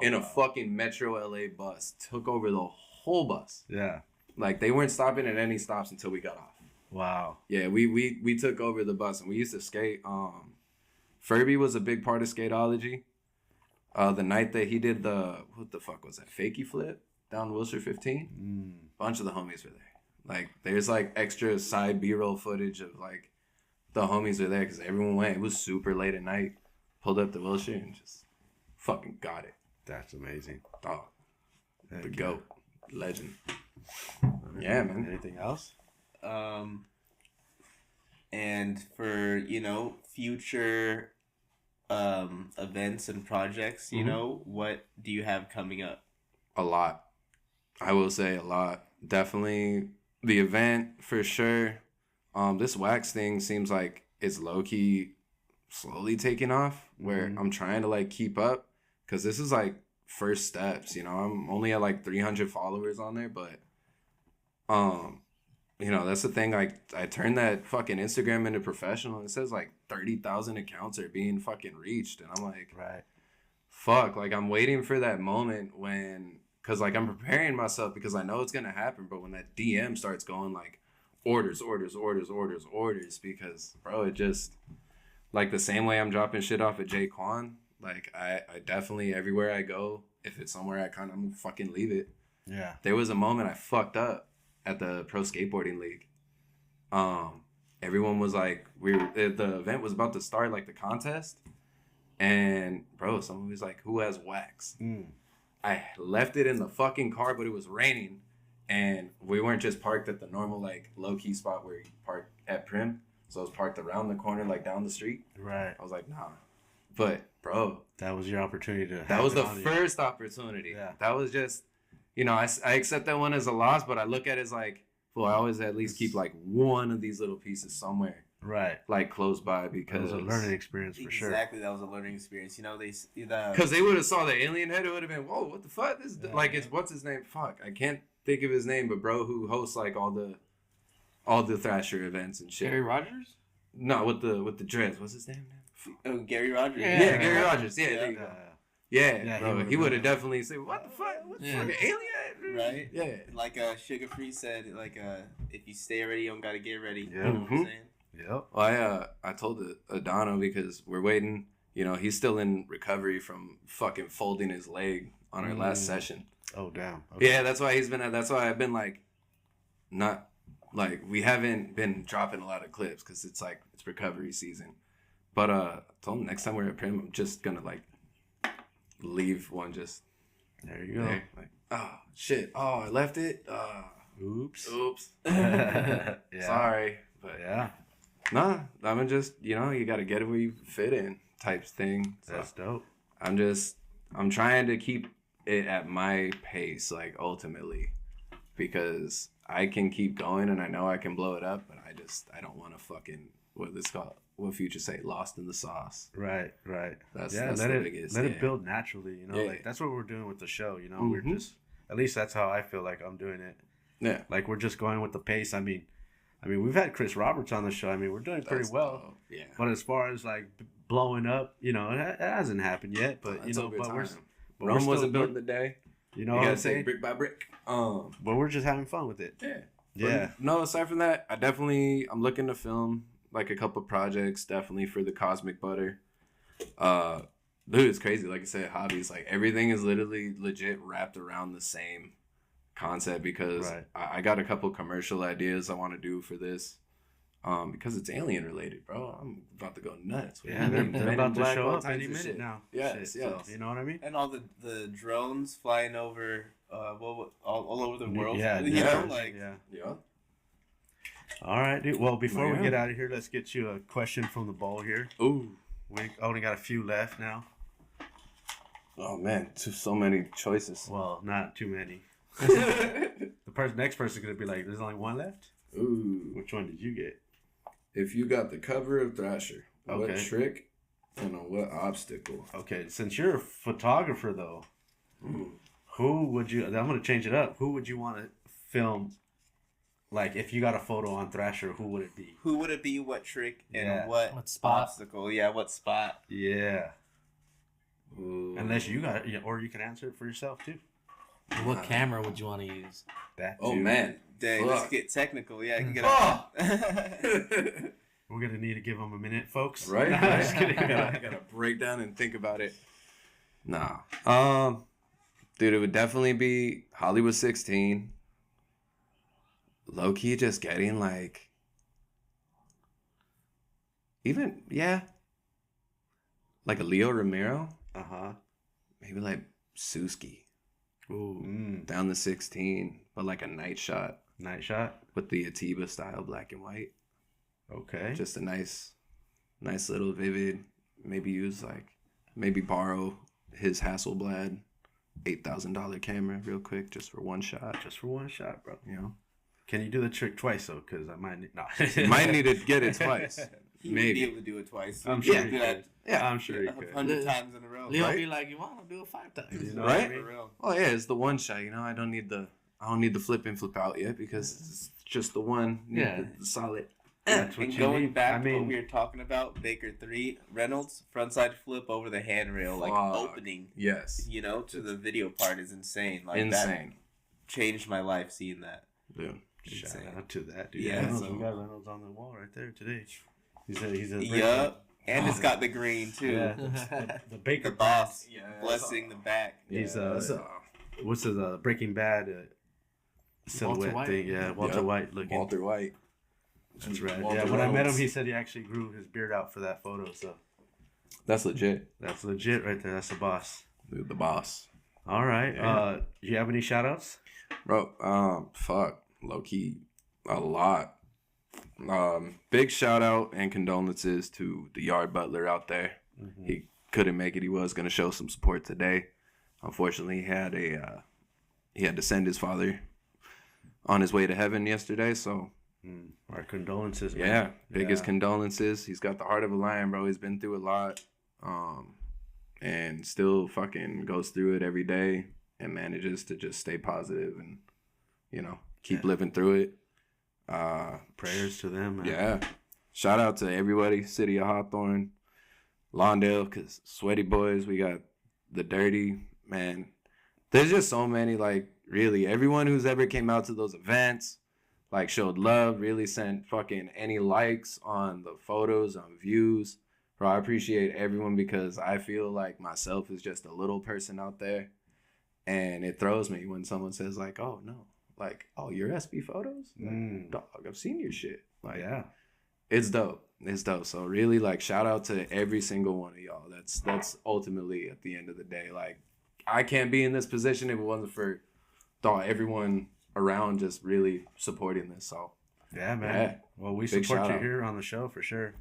in a fucking Metro LA bus. Took over the whole bus. Yeah. Like they weren't stopping at any stops until we got off. Wow. Yeah, we took over the bus and we used to skate. Furby was a big part of Skateology. The night that he did what the fuck was that? Fakey flip down Wilshire 15. Bunch of the homies were there. Like, there's like extra side B-roll footage of like the homies were there because everyone went. It was super late at night. Pulled up to Wilshire and just fucking got it. That's amazing. Oh, the GOAT. Legend. Yeah, man. Anything else? And for, you know, future events and projects, you know, what do you have coming up? A lot. I will say a lot. Definitely the event for sure. This wax thing seems like it's low-key slowly taking off, where Mhm. I'm trying to like keep up, because this is like first steps. You know, I'm only at like 300 followers on there, but you know, that's the thing. I turned that fucking Instagram into professional. It says like 30,000 accounts are being fucking reached, and I'm like, Right. fuck. Like I'm waiting for that moment when, cause like I'm preparing myself because I know it's gonna happen. But when that DM starts going like orders, because bro, it just like the same way I'm dropping shit off at Jay Quan. Like I definitely everywhere I go, if it's somewhere I kind of fucking leave it. Yeah. There was a moment I fucked up at the Pro Skateboarding League. Everyone was like, the event was about to start, like the contest, and bro, someone was like, "Who has wax?" I left it in the fucking car, but it was raining, and we weren't just parked at the normal like low key spot where you park at Prim. So I was parked around the corner, like down the street. Right. I was like, nah. But bro, That was your opportunity to. that was the have it on you. first opportunity. Yeah. That was just, you know, I accept that one as a loss, but I look at it as like, well, I always at least keep like one of these little pieces somewhere, Right. like close by, It because was a learning experience for sure. Exactly, that was a learning experience. You know, Because they would have saw the alien head, it would have been, whoa, what the fuck? This Yeah, like it's what's his name? Fuck, I can't think of his name, but bro, who hosts like all the Thrasher events and shit. Gary Rogers? No, with the dreads. What's his name? Gary Rogers. Yeah, Gary Rogers. Yeah, there you go. Yeah, Yeah, bro, he would have definitely said, "What the fuck? What the Yeah. fucking alien?" Right? Yeah. Like Sugar Free said, like if you stay ready, you don't gotta get ready. Yeah. You know what I'm saying? Yep. Well, I told Adano because we're waiting. You know, he's still in recovery from fucking folding his leg on our last session. Oh damn. Okay. Yeah, that's why that's why I've been like, not like we haven't been dropping a lot of clips because it's like it's recovery season. But I told him next time we're at Prim, I'm just gonna like leave one just There you go. there. Like, oh shit, oh I left it. Oops. Oops. Yeah. Sorry, but Yeah. nah, I'm just, you know, you gotta get it where you fit in type thing. So That's dope. I'm trying to keep it at my pace, like ultimately, because I can keep going and I know I can blow it up, but I don't want to fucking what Future say, lost in the sauce. Right. Right. That's Let the it biggest. let yeah. it build naturally. You know, Yeah. like that's what we're doing with the show. You know, Mhm. we're just at least that's how I feel like I'm doing it. Yeah, Like we're just going with the pace. I mean, we've had Chris Roberts on the show. I mean, we're doing pretty That's well. dope. Yeah, But as far as like blowing up, you know, it hasn't happened yet. But you That's know, over but we're time. but Rome we're wasn't still, built in the day. you know You what I'm gotta take saying? brick by brick. But we're just having fun with it. Yeah. Yeah. But no, aside from that, I'm looking to film like a couple projects, definitely for the Cosmic Butter. Dude, it's crazy. Like I said, hobbies, like everything is literally legit wrapped around the same concept because Right. I got a couple commercial ideas I want to do for this. Because it's alien related, bro. I'm about to go nuts. Yeah, they're Men in about to Black, show all up types any of minute shit. now. Yes, Shit, yes. So, you know what I mean? And all the drones flying over all over the world. Yeah. You yeah. know, like Yeah. Yeah. All right, dude. Well, before we Yeah. get out of here, let's get you a question from the bowl here. Ooh. We only got a few left now. Oh man, so many choices. Well, not too many. The next person's gonna be like, "There's only one left." Ooh. Which one did you get? If you got the cover of Thrasher, what Okay. trick and on what obstacle? Okay, since you're a photographer though, who would you? I'm gonna change it up. Who would you want to film? Like, if you got a photo on Thrasher, who would it be? who would it be? What trick and Yeah. what spot? obstacle? Yeah, what spot? Yeah. Ooh. Unless you got it, or you can answer it for yourself too. What camera would you want to use? That. Oh too. man. Dang, Fuck. let's get technical. Yeah, I can get Oh! We're gonna need to give them a minute, folks. Right? No, I'm just kidding. I gotta break down and think about it. Nah. Dude, it would definitely be Hollywood 16. Low key just getting like even like a Leo Romero, Uh huh. maybe like Suski Ooh. down the 16, but like a night shot Night shot. with the Atiba style black and white. Okay. Just a nice little vivid. Maybe borrow his Hasselblad $8,000 camera real quick just for one shot. Just for one shot, bro. You know, Can you do the trick twice though? Because I might need. No. might need to get it twice. He would Maybe. be able to do it twice. I'm He'd sure be able he to do that could. Yeah, I'm sure he could. 100 times in a row. Leo Right? be like, you want to do it 5 times. You know Right? what I mean? For real. Oh yeah, it's the one shot. You know, I don't need the flip in, flip out yet because it's just the one. Yeah. the solid. That's what And you going need. back I to mean, what we were talking about, Baker 3, Reynolds, frontside flip over the handrail, like Fuck. opening, Yes. you know, to the video part is insane. Like Insane. that changed my life seeing that. Dude. shout Insane. out to that dude. Yeah, Reynolds, so- we got Reynolds on the wall right there today. He's a Yup. And it's got the green too. Yeah, the Baker The boss Yeah, blessing the back. He's that's, what's his Breaking Bad silhouette White. thing? Yeah, Walter Yep. White looking. Walter White. That's right. Walter Yeah, when I met him, Reynolds. he said he actually grew his beard out for that photo. So That's legit. that's legit right there. That's the boss. Dude, the boss. All right. Yeah. Do you have any shout outs? Bro, fuck. Low key. A lot. Big shout out and condolences to the yard butler out there. Mm-hmm. He couldn't make it. He was gonna show some support today. Unfortunately, he had to send his father on his way to heaven yesterday. So Our condolences. man. yeah, biggest Yeah. condolences. He's got the heart of a lion, bro. He's been through a lot, and still fucking goes through it every day and manages to just stay positive and keep living through it. Prayers to them. Man. Yeah. Shout out to everybody, City of Hawthorne, Lawndale, because Sweaty Boys, we got the Dirty, man. There's just so many, like, really, everyone who's ever came out to those events, like, showed love, really sent fucking any likes on the photos, on views. Bro, I appreciate everyone because I feel like myself is just a little person out there. And it throws me when someone says, like, oh, no. Like, oh, you're SB Photos? Like, dog, I've seen your shit. Like, Yeah. it's dope. It's dope. So really, like, shout out to every single one of y'all. That's ultimately at the end of the day. Like, I can't be in this position if it wasn't for everyone around just really supporting this. So Yeah, man. Yeah. Well, we Big support shout you out. here on the show for sure.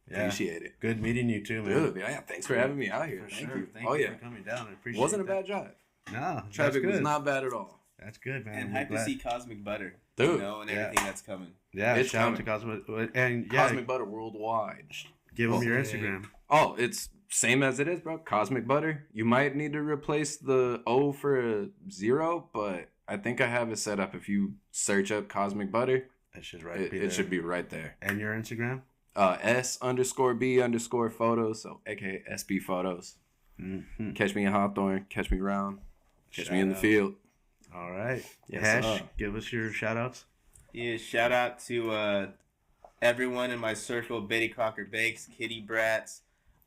Yeah. appreciate it. Good meeting you too, man. Dude, yeah, thanks for having me out here. For Thank sure. you. Thank oh you yeah. for coming down. I appreciate Wasn't a that. bad drive. No, Traffic was good. not bad at all. That's good, man. And We're hype to glad. see Cosmic Butter, Dude, you know, and yeah. everything that's coming. Yeah, It's shout out to coming. Cosmic. And yeah, Cosmic Butter Worldwide. give them Oh, your yeah. Instagram. Oh, it's same as it is, bro. Cosmic Butter. You might need to replace the O for a 0, but I think I have it set up. If you search up Cosmic Butter, It should right. it, be it there. should be right there. And your Instagram. S_B_photos, so aka SB Photos. Mm-hmm. Catch me in Hawthorne, catch me around, catch me in the Shout out. field. All right. Yes, Hash, sir. give us your shout outs. Yeah, shout out to everyone in my circle, Betty Crocker Bakes, Kitty Brats,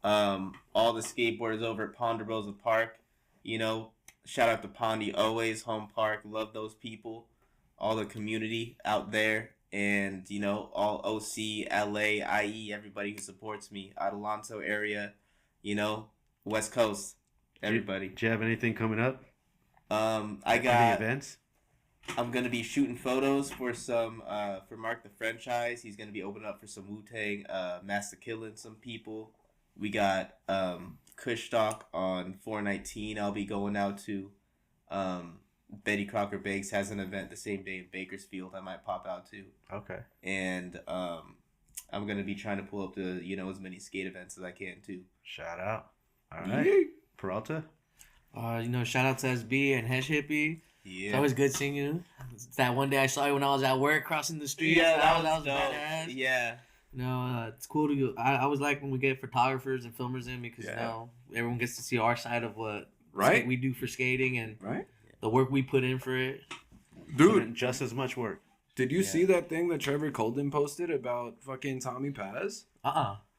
all the skateboarders over at Ponderosa Park. You know, shout out to Pondy Always, Home Park. Love those people. All the community out there. And, you know, all OC, LA, IE, everybody who supports me. Adelanto area, you know, West Coast, everybody. Do you have anything coming up? I Any got... events. I'm gonna be shooting photos for some for Mark the Franchise. He's gonna be opening up for some Wu-Tang, Master Killing some people. We got Kush Talk on 4/19. I'll be going out to. Betty Crocker Bakes has an event the same day in Bakersfield. I might pop out to. Okay. And I'm gonna be trying to pull up to as many skate events as I can too. Shout out. All right. Yeah. Peralta. Shout out to SB and Hesh Hippie. It's Yeah. always good seeing you. That one day I saw you when I was at work crossing the street. Yeah, that was dope. badass. Yeah. It's cool to go. I always like when we get photographers and filmers in because Yeah. everyone gets to see our side of what Right? we do for skating and Right? the work we put in for it. Dude, just as much work. did you Yeah. see that thing that Trevor Colden posted about fucking Tommy Paz?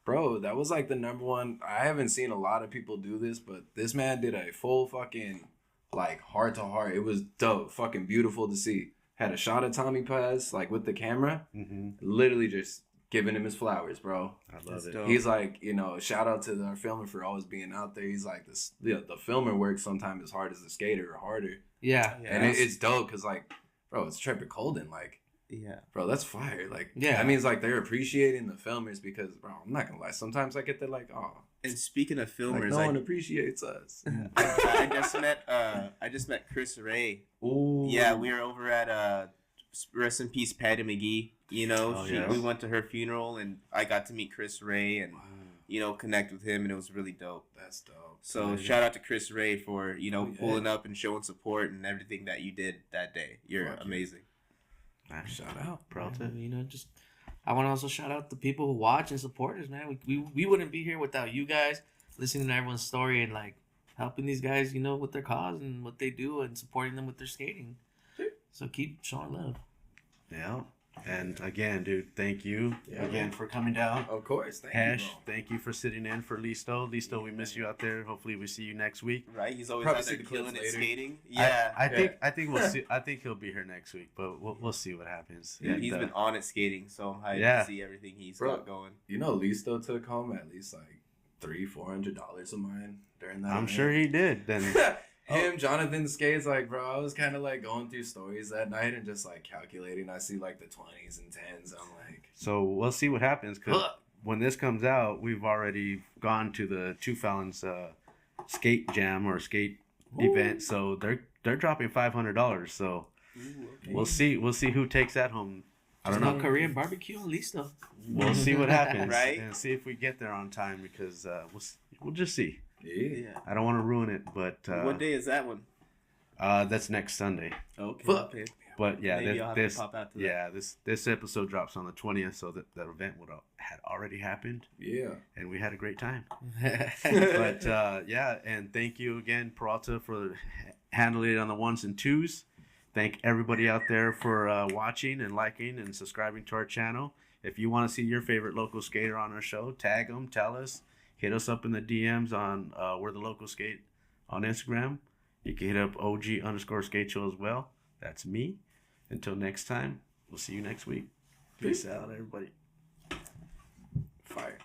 Bro, that was like the number one. I haven't seen a lot of people do this, but this man did a full fucking, like, heart to heart. It was dope. Fucking beautiful to see. Had a shot of Tommy Paz, like, with the camera. Mm-hmm. Literally just giving him his flowers, bro. I love That's it. dope. He's like, shout out to our filmer for always being out there. He's like, the filmer works sometimes as hard as the skater or harder. Yeah. Yeah. And it's dope because, like, bro, it's Trevor Colden. Like, Yeah. bro, that's fire. Like, Yeah. that means, like, they're appreciating the filmers because, bro, I'm not gonna lie. Sometimes I get that, like, oh, And speaking of like, filmers, no one appreciates us. I just met Chris Ray. Ooh. Yeah, we were over at rest in peace Patty McGee. You know, Oh, we yes. went to her funeral, and I got to meet Chris Ray and connect with him, and it was really dope. That's dope. So shout out to Chris Ray for pulling yeah. up and showing support and everything that you did that day. You're amazing. Shout out. Proud to. Just I want to also shout out the people who watch and support us, man. We wouldn't be here without you guys listening to everyone's story and like helping these guys, with their cause and what they do and supporting them with their skating. So keep showing love. Yeah. And again, dude, thank you again for coming down. Of course. Thank Hash, you, bro. thank you for sitting in for Listo. Listo, we miss you out there. Hopefully, we see you next week. Right? He's always Probably out there see the killing clips it later. skating. Yeah. I think we'll see. I think he'll be here next week, but we'll see what happens. Yeah, And, he's been on it skating, so I'm hyped Yeah. to see everything he's Bro. got going. Listo took home at least like $300-$400 of mine during that. I'm event. sure he did. Then Him, Jonathan Skates, like, bro, I was kind of like going through stories that night and just like calculating. I see like the 20s and 10s. I'm like, so we'll see what happens because when this comes out, we've already gone to the Two Fallons skate jam or skate event. So they're dropping $500. So we'll see who takes that home. I don't know. Korean barbecue at least though. We'll see what happens, Right? And see if we get there on time because we'll just see. yeah. I don't want to ruin it, but What day is that one? that's next Sunday. Okay. Fuck. Okay. But yeah, Maybe I'll have this to pop out to that. yeah this episode drops on the 20th, so that event had already happened, Yeah. and we had a great time. But yeah, and thank you again, Peralta, for handling it on the ones and twos. Thank everybody out there for watching and liking and subscribing to our channel. If you want to see your favorite local skater on our show, tag them, tell us, hit us up in the DMs on Where the Locals Sk8 on Instagram. You can hit up OG_skate show as well. That's me. Until next time, we'll see you next week. Peace out, everybody. Fire.